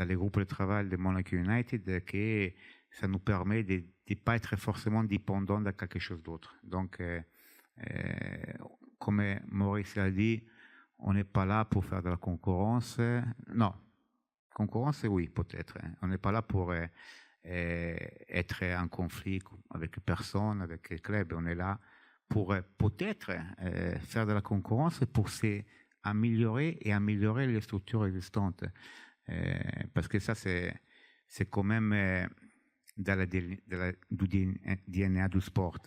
les groupes de travail de Monaco United que ça nous permet de ne pas être forcément dépendant de quelque chose d'autre. Donc, comme Maurice l'a dit, on n'est pas là pour faire de la concurrence. Non, concurrence, oui, peut-être. On n'est pas là pour être en conflit avec personne, avec le club. On est là pour peut-être faire de la concurrence pour s'améliorer et améliorer les structures existantes. Parce que ça, c'est quand même du DNA du sport.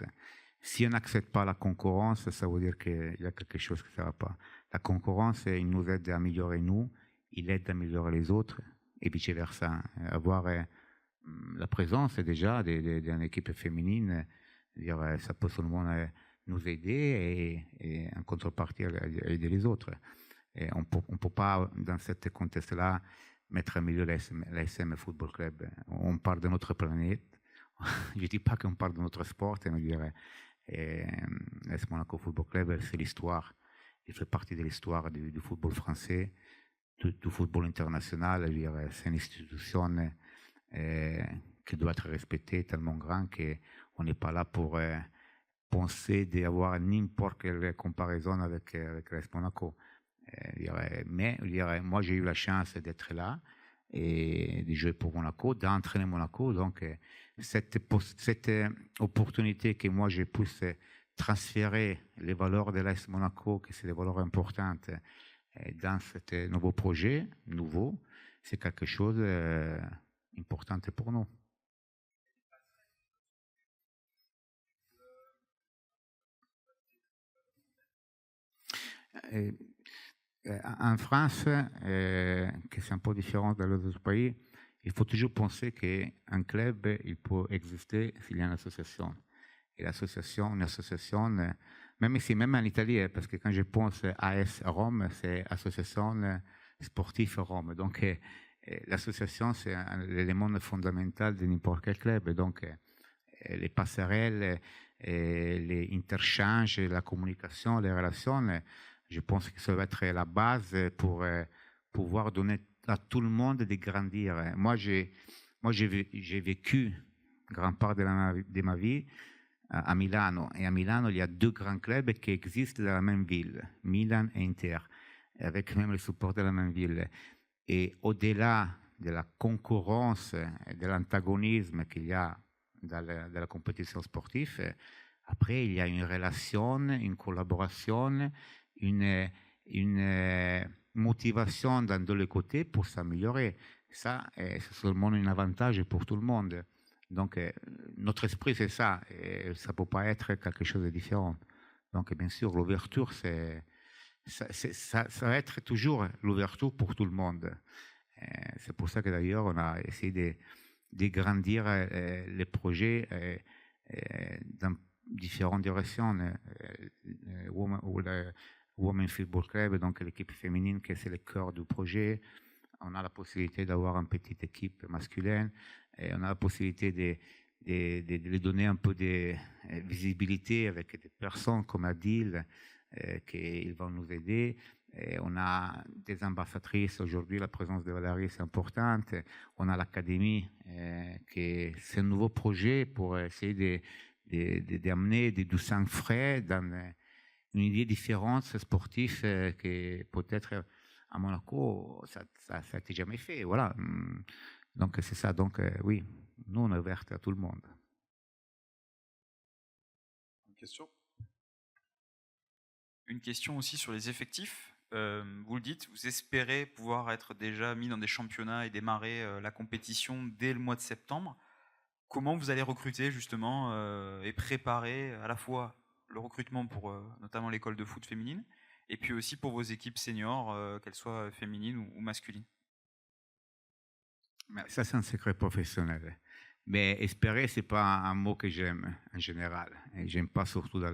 Si on n'accepte pas la concurrence, ça veut dire qu'il y a quelque chose qui ne va pas. La concurrence, il nous aide à améliorer nous, il aide à améliorer les autres et vice-versa. Avoir la présence déjà d'une équipe féminine, ça peut seulement nous aider et en contrepartie aider les autres. Et on ne peut pas, dans ce contexte-là, mettre en milieu l'ASM Football Club. On parle de notre planète. Je ne dis pas qu'on parle de notre sport, mais je dirais l'AS Monaco Football Club, c'est l'histoire. Il fait partie de l'histoire du football français, du football international. C'est une institution qui doit être respectée tellement grande qu'on n'est pas là pour penser d'avoir n'importe quelle comparaison avec l'AS Monaco. Mais moi, j'ai eu la chance d'être là et de jouer pour Monaco, d'entraîner Monaco. Donc, cette opportunité que moi, j'ai pu transférer les valeurs de l'AS Monaco, que c'est des valeurs importantes, dans ce nouveau projet, c'est quelque chose d'important pour nous. En France, que c'est un peu différent dans les autres pays, il faut toujours penser qu'un club, il peut exister s'il y a une association. Et l'association, une association, même ici, même en Italie, parce que quand je pense à AS Rome, c'est Association Sportive Rome. Donc, l'association, c'est l'élément fondamental de n'importe quel club. Donc, les passerelles, les interchanges, la communication, les relations, je pense que ça va être la base pour pouvoir donner à tout le monde de grandir. Moi, j'ai vécu grande part de ma vie à Milano. Et à Milano, il y a deux grands clubs qui existent dans la même ville, Milan et Inter, avec même le support de la même ville. Et au-delà de la concurrence et de l'antagonisme qu'il y a dans la compétition sportive, après, il y a une relation, une collaboration, une motivation dans tous les côtés pour s'améliorer. Ça, c'est seulement un avantage pour tout le monde. Donc, notre esprit, c'est ça. Et ça ne peut pas être quelque chose de différent. Donc, bien sûr, l'ouverture, ça va être toujours l'ouverture pour tout le monde. C'est pour ça que d'ailleurs, on a essayé de grandir les projets dans différentes directions. Women Football Club, donc l'équipe féminine, qui c'est le cœur du projet. On a la possibilité d'avoir une petite équipe masculine. Et on a la possibilité de lui donner un peu de visibilité avec des personnes comme Adil, qui vont nous aider. Et on a des ambassadrices aujourd'hui, la présence de Valérie c'est importante. On a l'académie, qui c'est un nouveau projet pour essayer d'amener du sang frais dans une idée différente sportive que peut-être à Monaco, ça n'a été jamais fait. Voilà. Donc, c'est ça. Donc, oui, nous, on est ouvert à tout le monde. Une question ? Une question aussi sur les effectifs. Vous le dites, vous espérez pouvoir être déjà mis dans des championnats et démarrer la compétition dès le mois de septembre. Comment vous allez recruter justement et préparer à la fois le recrutement pour notamment l'école de foot féminine et puis aussi pour vos équipes seniors, qu'elles soient féminines ou masculines? Mais ça, c'est un secret professionnel. Mais espérer, ce n'est pas un mot que j'aime en général. Et je n'aime pas surtout dans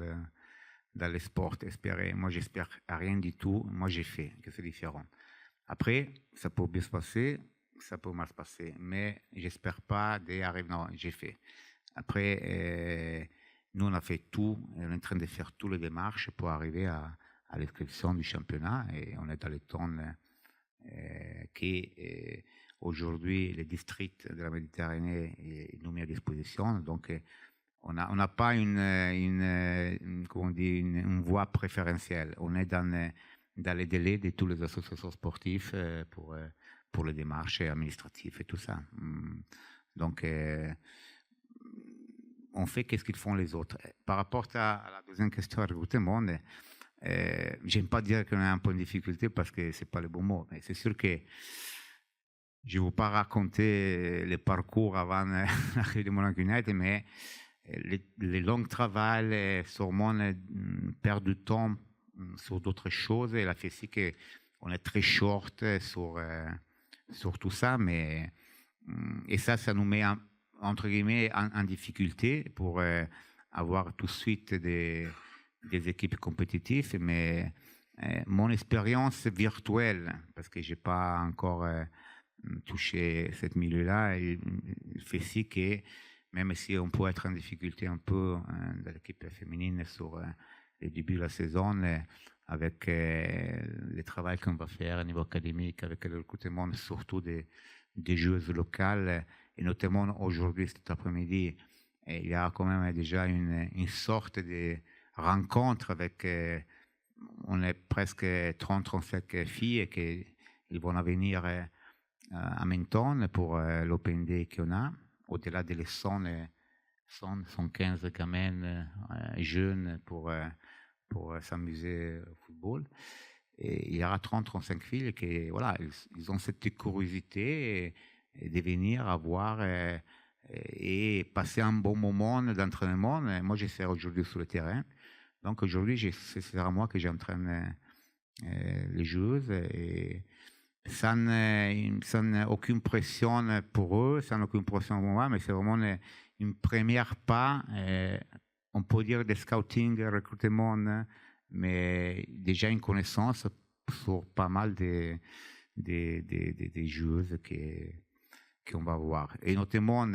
le sport, espérer. Moi, j'espère rien du tout. Moi, j'ai fait, que c'est différent. Après, ça peut bien se passer, ça peut mal se passer. Mais j'espère pas d'arriver. Non, j'ai fait. Après, nous, on a fait tout. On est en train de faire toutes les démarches pour arriver à l'inscription du championnat. Et on est dans les temps qui, aujourd'hui, les districts de la Méditerranée nous met à disposition. Donc, on n'a pas une voie préférentielle. On est dans les délais de toutes les associations sportives pour les démarches administratives et tout ça. Donc, on fait qu'est-ce qu'ils font les autres. Par rapport à la deuxième question, recrutement, j'aime pas dire qu'on est un peu en difficulté parce que c'est pas le bon mot, mais c'est sûr que je ne vais pas raconter le parcours avant l'arrivée de Monaco United, mais les longs travail, sûrement perdre du temps sur d'autres choses. Et la fait aussi qu'on est très short sur tout ça, mais et ça nous met entre guillemets en difficulté pour avoir tout de suite des équipes compétitives. Mais mon expérience virtuelle, parce que j'ai pas encore touché ce milieu-là, il fait si que même si on peut être en difficulté un peu dans l'équipe féminine sur le début de la saison, avec le travail qu'on va faire au niveau académique, avec le recrutement surtout des joueuses locales, et notamment aujourd'hui, cet après-midi, il y a quand même déjà une sorte de rencontre avec, on est presque 30-35 filles qui vont venir à Menton pour l'Open Day qu'on a. Au-delà des 115 quand même jeunes pour s'amuser au football. Et il y aura 30-35 filles qui, voilà, ils ont cette curiosité de venir voir et passer un bon moment d'entraînement. Moi, je serai aujourd'hui sur le terrain. Donc aujourd'hui, c'est à moi que j'entraîne les joueuses. Et sans aucune pression pour eux, sans aucune pression pour moi, mais c'est vraiment une première pas, on peut dire de scouting, recrutement, mais déjà une connaissance sur pas mal des joueuses qu'on va voir. Et notamment,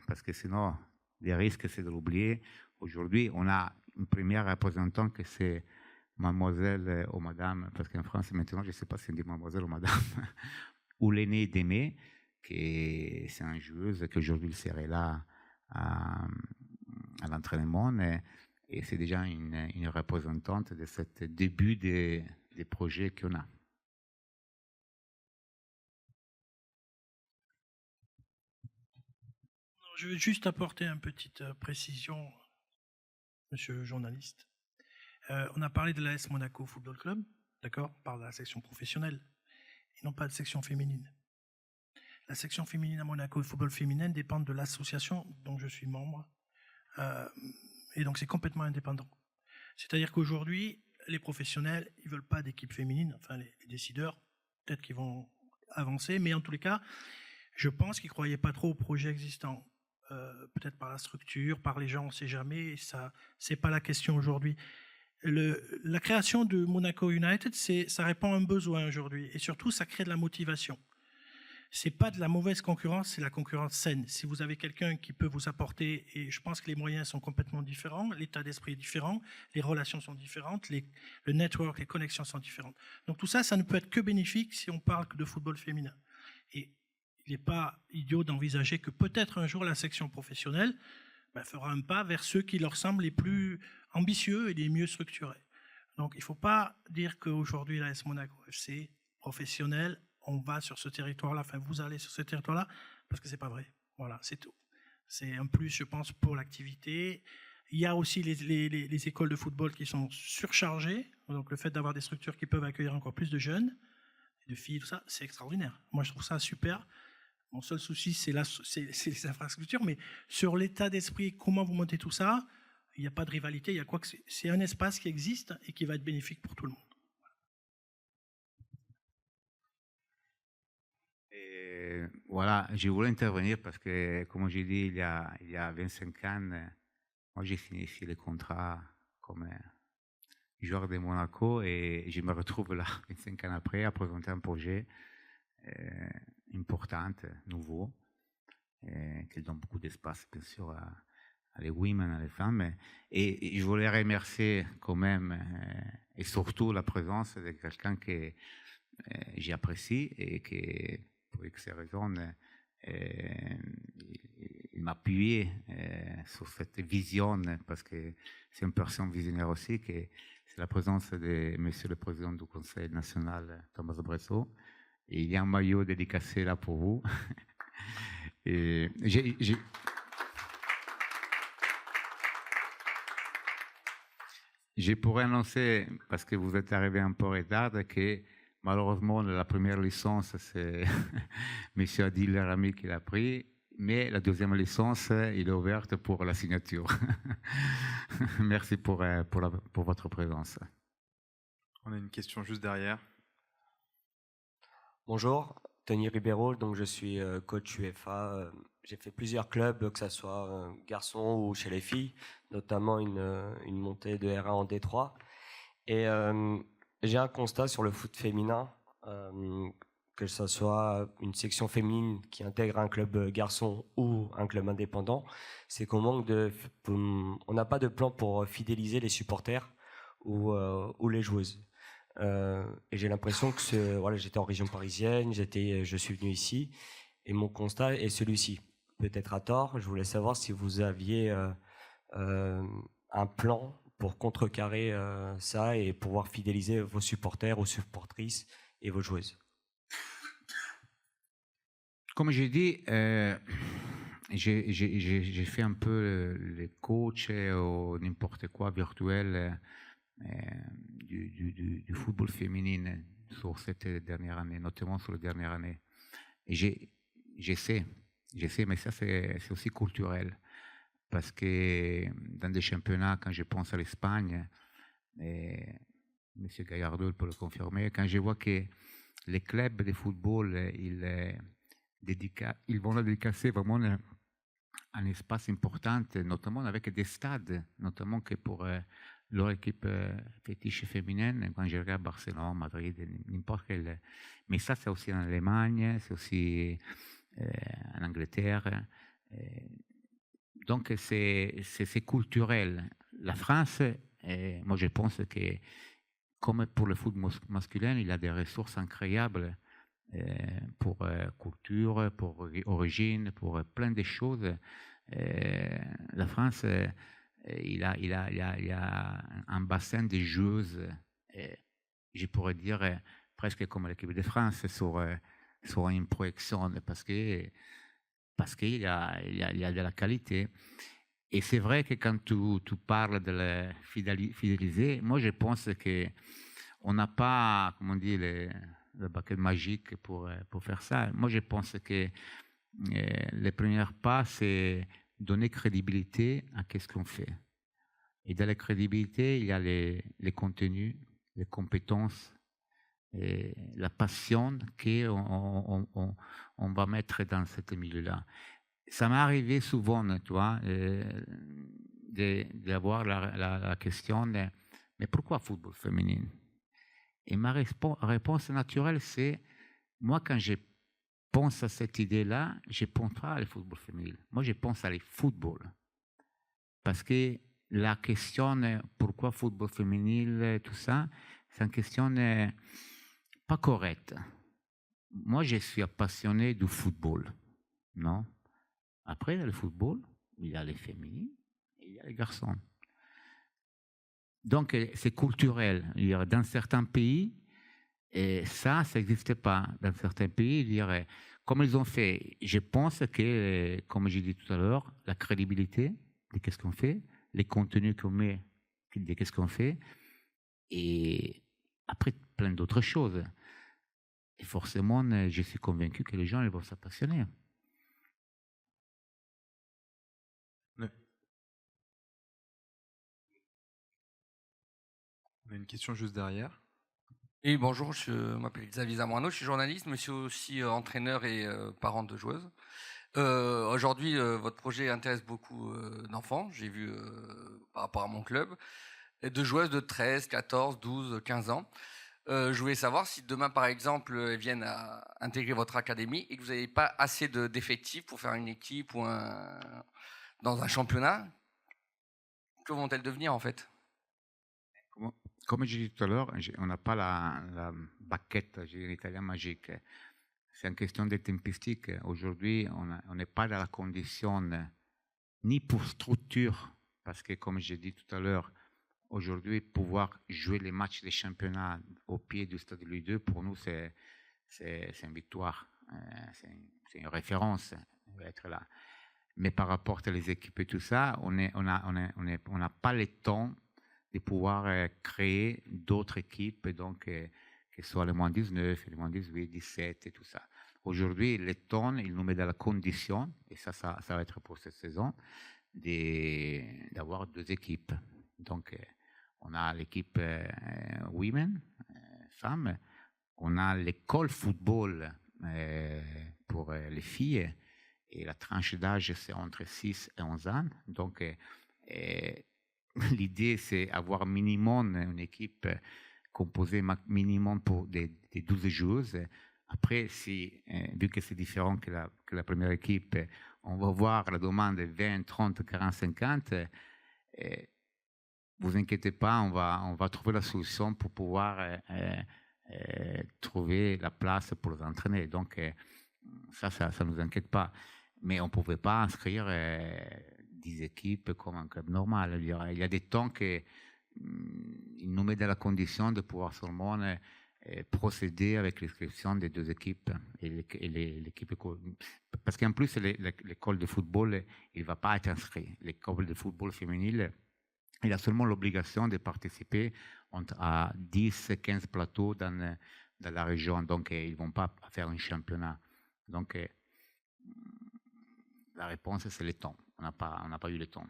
parce que sinon, les risques, c'est de l'oublier. Aujourd'hui, on a une première représentante que c'est mademoiselle ou madame, parce qu'en France maintenant, je ne sais pas si on dit mademoiselle ou madame, ou l'aînée d'Aimé, qui c'est une joueuse qui aujourd'hui serait là à l'entraînement, et c'est déjà une représentante de ce début des projets qu'on a. Je veux juste apporter une petite précision, monsieur le journaliste. On a parlé de l'AS Monaco Football Club, d'accord, par la section professionnelle, et non pas de section féminine. La section féminine à Monaco, le football féminin, dépend de l'association dont je suis membre, et donc c'est complètement indépendant. C'est-à-dire qu'aujourd'hui, les professionnels, ils ne veulent pas d'équipe féminine, enfin les décideurs, peut-être qu'ils vont avancer, mais en tous les cas, je pense qu'ils ne croyaient pas trop au projet existant. Peut-être par la structure, par les gens, on ne sait jamais, ça, ce n'est pas la question aujourd'hui. La création de Monaco United, ça répond à un besoin aujourd'hui, et surtout, ça crée de la motivation. C'est pas de la mauvaise concurrence, c'est la concurrence saine. Si vous avez quelqu'un qui peut vous apporter, et je pense que les moyens sont complètement différents, l'état d'esprit est différent, les relations sont différentes, le network, les connexions sont différentes. Donc tout ça, ça ne peut être que bénéfique si on parle que de football féminin. Et il n'est pas idiot d'envisager que peut-être un jour la section professionnelle fera un pas vers ceux qui leur semblent les plus ambitieux et les mieux structurés. Donc il ne faut pas dire qu'aujourd'hui l'AS Monaco FC professionnel, on va sur ce territoire-là, enfin vous allez sur ce territoire-là, parce que c'est pas vrai. Voilà, c'est tout. C'est un plus, je pense, pour l'activité. Il y a aussi les écoles de football qui sont surchargées, donc le fait d'avoir des structures qui peuvent accueillir encore plus de jeunes, de filles, tout ça, c'est extraordinaire. Moi, je trouve ça super. Mon seul souci, c'est les infrastructures, mais sur l'état d'esprit, comment vous montez tout ça, il n'y a pas de rivalité, il y a quoi que c'est un espace qui existe et qui va être bénéfique pour tout le monde. Et voilà, je voulais intervenir parce que, comme j'ai dit, il y a 25 ans, moi j'ai signé le contrat comme joueur de Monaco et je me retrouve là 25 ans après à présenter un projet important, nouveau, qui donne beaucoup d'espace bien sûr à les women, à les femmes. Et je voulais remercier quand même et surtout la présence de quelqu'un que j'apprécie et que pour X raisons il m'a appuyé sur cette vision parce que c'est une personne visionnaire aussi, que c'est la présence de Monsieur le Président du Conseil national, Thomas Bresso. Et il y a un maillot dédicacé là pour vous. Et je pourrais annoncer, parce que vous êtes arrivé un peu en retard, que malheureusement la première licence, c'est M. Adil Rami qui l'a pris, mais la deuxième licence, il est ouverte pour la signature. Merci pour votre présence. On a une question juste derrière. Bonjour, Tony Ribeiro, donc je suis coach UEFA. J'ai fait plusieurs clubs, que ce soit garçons ou chez les filles, notamment une montée de R1 en D3. Et j'ai un constat sur le foot féminin, que ce soit une section féminine qui intègre un club garçon ou un club indépendant, c'est qu'on n'a pas de plan pour fidéliser les supporters ou les joueuses. Et j'ai l'impression que voilà, j'étais en région parisienne, je suis venu ici, et mon constat est celui-ci. Peut-être à tort, je voulais savoir si vous aviez un plan pour contrecarrer ça et pouvoir fidéliser vos supporters ou supportrices et vos joueuses. Comme j'ai dit, j'ai fait un peu le coach ou n'importe quoi virtuel du football féminin sur cette dernière année, notamment sur la dernière année. Et j'essaie, mais ça c'est aussi culturel. Parce que dans des championnats, quand je pense à l'Espagne, et M. Gallardo peut le confirmer, quand je vois que les clubs de football, ils vont dédicacer vraiment un espace important, notamment avec des stades, notamment que pour leur équipe fétiche féminine, quand je regarde Barcelone, Madrid, n'importe quel. Mais ça, c'est aussi en Allemagne, c'est aussi en Angleterre. Donc, c'est culturel. La France, moi, je pense que, comme pour le foot masculin, il a des ressources incroyables pour culture, pour origine, pour plein de choses. La France, il a un bassin de joueuses, je pourrais dire, presque comme l'équipe de France, sur une projection, parce qu'il y a de la qualité. Et c'est vrai que quand tu parles de la fidéliser, moi je pense qu'on n'a pas, comment on dit, le baguette magique pour faire ça. Moi je pense que le premier pas, c'est donner crédibilité à ce qu'on fait. Et dans la crédibilité, il y a les contenus, les compétences, et la passion qu'on va mettre dans ce milieu-là. Ça m'est arrivé souvent, tu vois, d'avoir la question de, mais pourquoi football féminin? Et ma réponse naturelle, c'est, moi, quand je pense à cette idée-là, je ne pense pas à le football féminin. Moi, je pense à le football. Parce que la question, pourquoi football féminin, tout ça, c'est une question pas correcte. Moi, je suis passionné du football, non? Après, il y a le football, il y a les féminines et il y a les garçons. Donc, c'est culturel. Dans certains pays, et ça n'existe pas. Dans certains pays, comme ils ont fait, je pense que, comme j'ai dit tout à l'heure, la crédibilité de ce qu'on fait, les contenus qu'on met de ce qu'on fait, et après, plein d'autres choses. Et forcément, je suis convaincu que les gens ils vont s'appassionner. On a une question juste derrière. Et bonjour, je m'appelle Xavier Zamorano, je suis journaliste, mais je suis aussi entraîneur et parent de joueuses. Aujourd'hui, votre projet intéresse beaucoup d'enfants, j'ai vu par rapport à mon club, et de joueuses de 13, 14, 12, 15 ans. Je voulais savoir si demain, par exemple, elles viennent à intégrer votre académie et que vous n'avez pas assez d'effectifs pour faire une équipe ou dans un championnat, que vont-elles devenir en fait? Comme j'ai dit tout à l'heure, on n'a pas la baguette, je dis en italien, magique. C'est une question de tempistique. Aujourd'hui, on n'est pas dans la condition ni pour structure, parce que comme j'ai dit tout à l'heure, aujourd'hui, pouvoir jouer les matchs des championnats au pied du Stade Louis II, pour nous, c'est une victoire, c'est une référence être là. Mais par rapport à les équipes et tout ça, on n'a pas le temps de pouvoir créer d'autres équipes, donc que ce soit le moins 19, le moins 18, 17 et tout ça. Aujourd'hui, le temps, il nous met dans la condition, et ça va être pour cette saison, d'avoir 2 équipes. Donc, on a l'équipe women, femmes, on a l'école football pour les filles, et la tranche d'âge, c'est entre 6 et 11 ans. Donc, l'idée, c'est avoir minimum une équipe composée minimum pour des 12 joueuses. Après, vu que c'est différent que la première équipe, on va voir la demande 20, 30, 40, 50. Vous inquiétez pas, on va trouver la solution pour pouvoir trouver la place pour les entraîner. Donc, ça ne nous inquiète pas. Mais on ne pouvait pas inscrire 10 équipes comme un club normal. Il y a des temps qu'il nous met dans la condition de pouvoir seulement procéder avec l'inscription des 2 équipes et l'équipe. Parce qu'en plus, l'école de football, il ne va pas être inscrit. L'école de football féminine, il a seulement l'obligation de participer à 10, 15 plateaux dans la région. Donc, ils ne vont pas faire un championnat. Donc, la réponse, c'est le temps. On n'a pas eu le temps.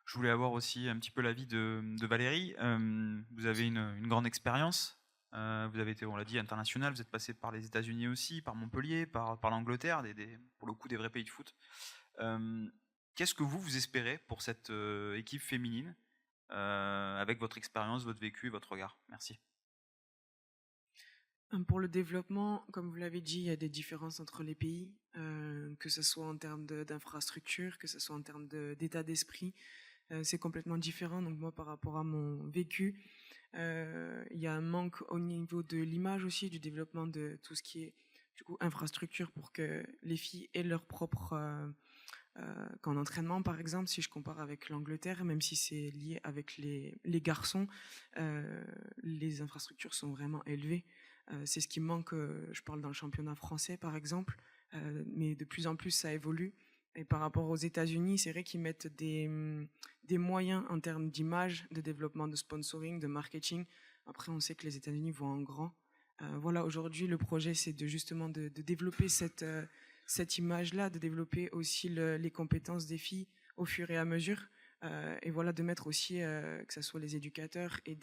Je voulais avoir aussi un petit peu l'avis de Valérie. Vous avez une grande expérience. Vous avez été, on l'a dit, international. Vous êtes passé par les États-Unis aussi, par Montpellier, par l'Angleterre, pour le coup des vrais pays de foot. Qu'est-ce que vous espérez pour cette équipe féminine avec votre expérience, votre vécu et votre regard? Merci. Pour le développement, comme vous l'avez dit, il y a des différences entre les pays, que ce soit en termes d'infrastructure, que ce soit en termes d'état d'esprit. C'est complètement différent. Donc moi, par rapport à mon vécu, il y a un manque au niveau de l'image aussi, du développement de tout ce qui est du coup infrastructure pour que les filles aient leur propre qu'en entraînement, par exemple, si je compare avec l'Angleterre, même si c'est lié avec les garçons, les infrastructures sont vraiment élevées. C'est ce qui manque, je parle dans le championnat français, par exemple, mais de plus en plus, ça évolue. Et par rapport aux États-Unis, c'est vrai qu'ils mettent des moyens en termes d'image, de développement de sponsoring, de marketing. Après, on sait que les États-Unis vont en grand. Voilà, aujourd'hui, le projet, c'est justement de développer cette image-là, de développer aussi les compétences des filles au fur et à mesure. Et voilà, de mettre aussi, que ce soit les éducateurs et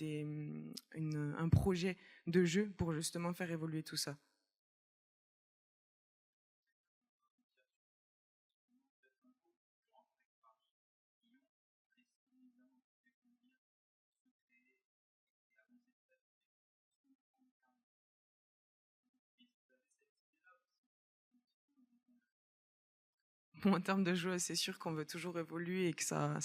un projet de jeu pour justement faire évoluer tout ça. Bon, en termes de jeu, c'est sûr qu'on veut toujours évoluer et que ça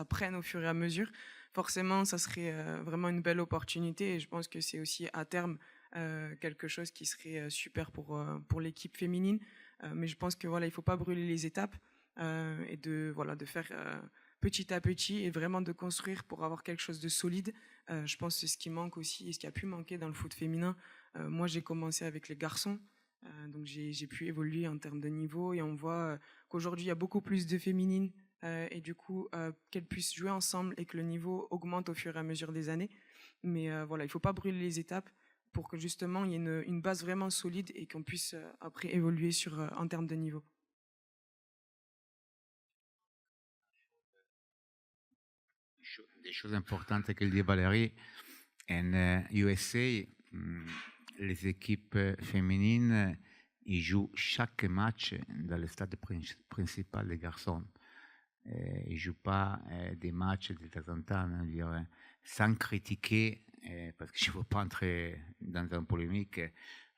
prenne au fur et à mesure. Forcément, ça serait vraiment une belle opportunité et je pense que c'est aussi à terme quelque chose qui serait super pour l'équipe féminine. Mais je pense que voilà, il faut pas brûler les étapes et de faire petit à petit et vraiment de construire pour avoir quelque chose de solide. Je pense que c'est ce qui manque aussi et ce qui a pu manquer dans le foot féminin. Moi, j'ai commencé avec les garçons. Donc j'ai pu évoluer en termes de niveau et on voit qu'aujourd'hui il y a beaucoup plus de féminines et du coup qu'elles puissent jouer ensemble et que le niveau augmente au fur et à mesure des années. Mais voilà, il ne faut pas brûler les étapes pour que justement il y ait une base vraiment solide et qu'on puisse après évoluer en termes de niveau. des choses importantes que dit Valérie. En USA, les équipes féminines, ils jouent chaque match dans le stade principal des garçons. Ils ne jouent pas des matchs de temps en temps, sans critiquer, parce que je ne veux pas entrer dans une polémique.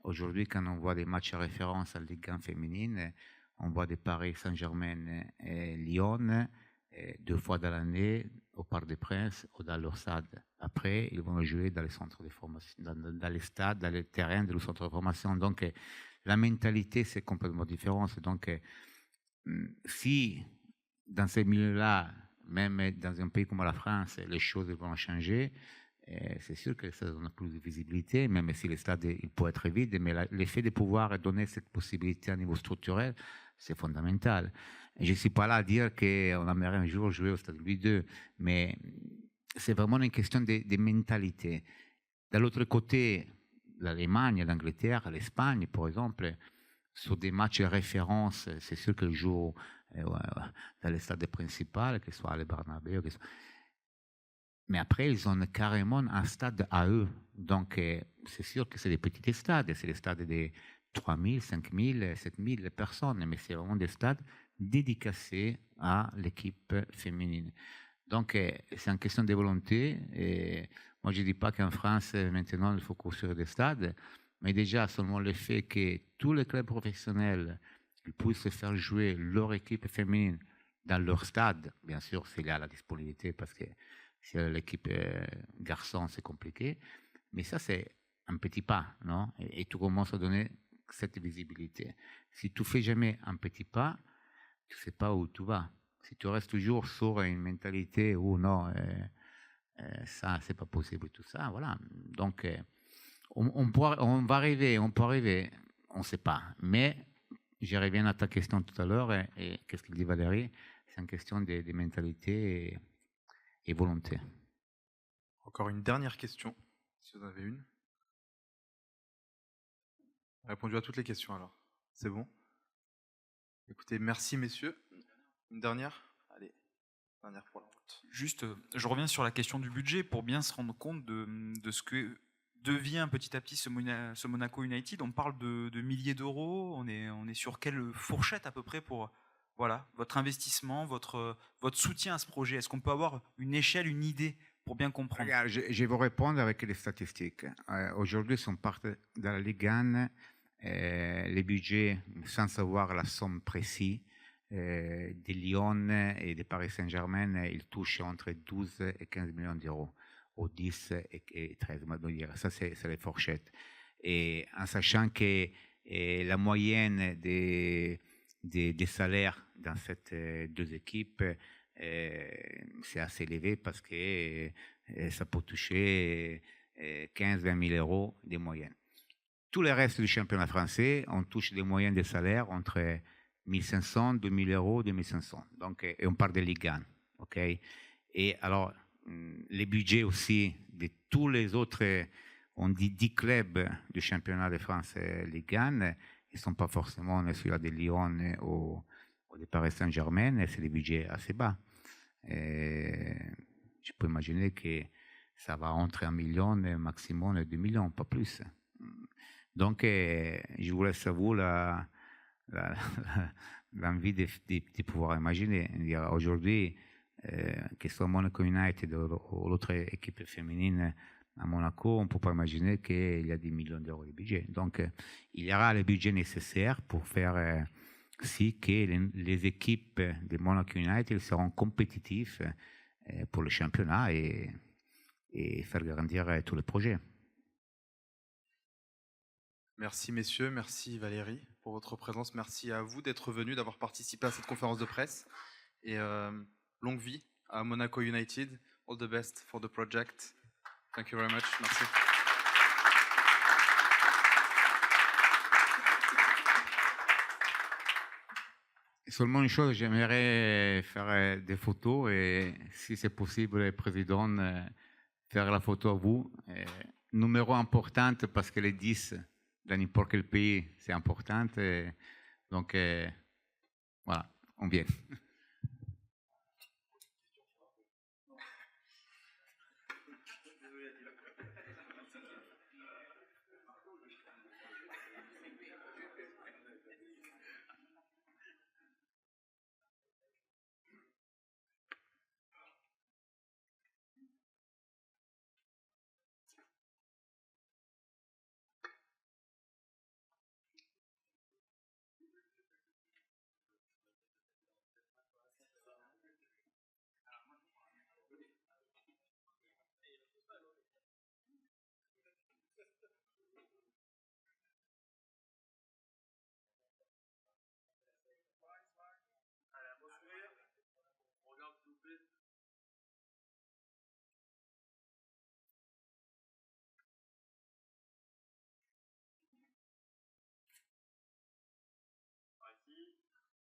Aujourd'hui, quand on voit des matchs à référence en Ligue 1 féminine, on voit des Paris Saint-Germain et Lyon 2 fois dans l'année au Parc des Princes ou dans leur stade. Après, ils vont jouer dans les centres de formation, dans les stades, dans les terrains de leur centre de formation. Donc, la mentalité, c'est complètement différent. Donc, si dans ces milieux-là, même dans un pays comme la France, les choses vont changer, c'est sûr que ça donne plus de visibilité, même si le stade il peut être vide, mais l'effet de pouvoir donner cette possibilité à niveau structurel, c'est fondamental. Et je ne suis pas là à dire qu'on aimerait un jour jouer au stade Louis II, mais c'est vraiment une question de mentalité. De l'autre côté, l'Allemagne, l'Angleterre, l'Espagne, par exemple, sur des matchs de référence, c'est sûr qu'ils jouent dans le stade principal, que ce soit le Bernabéu, mais après, ils ont carrément un stade à eux. Donc, c'est sûr que c'est des petits stades. C'est des stades de 3 000, 5 000, 7 000 personnes. Mais c'est vraiment des stades dédicacés à l'équipe féminine. Donc, c'est une question de volonté. Et moi, je ne dis pas qu'en France, maintenant, il faut construire des stades. Mais déjà, seulement le fait que tous les clubs professionnels puissent faire jouer leur équipe féminine dans leur stade, bien sûr, s'il y a la disponibilité, parce que si l'équipe garçon, c'est compliqué. Mais ça, c'est un petit pas, non? Et tu commences à donner cette visibilité. Si tu ne fais jamais un petit pas, tu ne sais pas où tu vas. Si tu restes toujours sur une mentalité où non, ça, c'est pas possible, tout ça, voilà. Donc, on va arriver, on peut arriver, on ne sait pas. Mais je reviens à ta question tout à l'heure, et qu'est-ce qu'il dit Valérie? C'est une question de mentalité et volonté. Encore une dernière question, si vous en avez une. Répondu à toutes les questions alors. C'est bon? Écoutez, merci messieurs. Une dernière? Allez, dernière pour la route. Juste, je reviens sur la question du budget pour bien se rendre compte de ce que devient petit à petit ce Monaco United. On parle de milliers d'euros. On est sur quelle fourchette à peu près pour votre investissement, votre soutien à ce projet? Est-ce qu'on peut avoir une échelle, une idée pour bien comprendre? Regarde, je vais vous répondre avec les statistiques. Aujourd'hui, si on part dans la Ligue 1, les budgets, sans savoir la somme précise, de Lyon et de Paris Saint-Germain, ils touchent entre 12 et 15 millions d'euros, ou 10 et 13, on va dire. Ça, c'est les fourchettes. Et en sachant que la moyenne des salaires dans ces deux équipes, c'est assez élevé parce que ça peut toucher 15-20 000 euros de moyenne. Tout le reste du championnat français, on touche des moyennes de salaire entre 1 500, 2 000 euros, 2 500. Donc, et on parle de Ligue 1. Okay? Et alors, les budgets aussi de tous les autres, on dit 10 clubs du championnat de France Ligue 1, ils ne sont pas forcément celui-là de Lyon ou de Paris Saint-Germain, c'est des budgets assez bas. Et je peux imaginer que ça va entre 1 million et maximum 2 millions, pas plus. Donc, je vous laisse à vous l'envie de pouvoir imaginer. Aujourd'hui, que ce soit Monaco United ou l'autre équipe féminine à Monaco, on ne peut pas imaginer qu'il y a 10 millions d'euros de budget. Donc, il y aura le budget nécessaire pour faire si que les équipes de Monaco United seront compétitives pour le championnat et faire grandir tous les projets. Merci messieurs, merci Valérie pour votre présence. Merci à vous d'être venus, d'avoir participé à cette conférence de presse. Et longue vie à Monaco United. All the best for the project. Thank you very much. Merci. Seulement une chose, j'aimerais faire des photos et si c'est possible, le président, faire la photo à vous. Numéro important parce que les 10 dans n'importe quel pays, c'est important. Donc, voilà, on vient. lui a dit.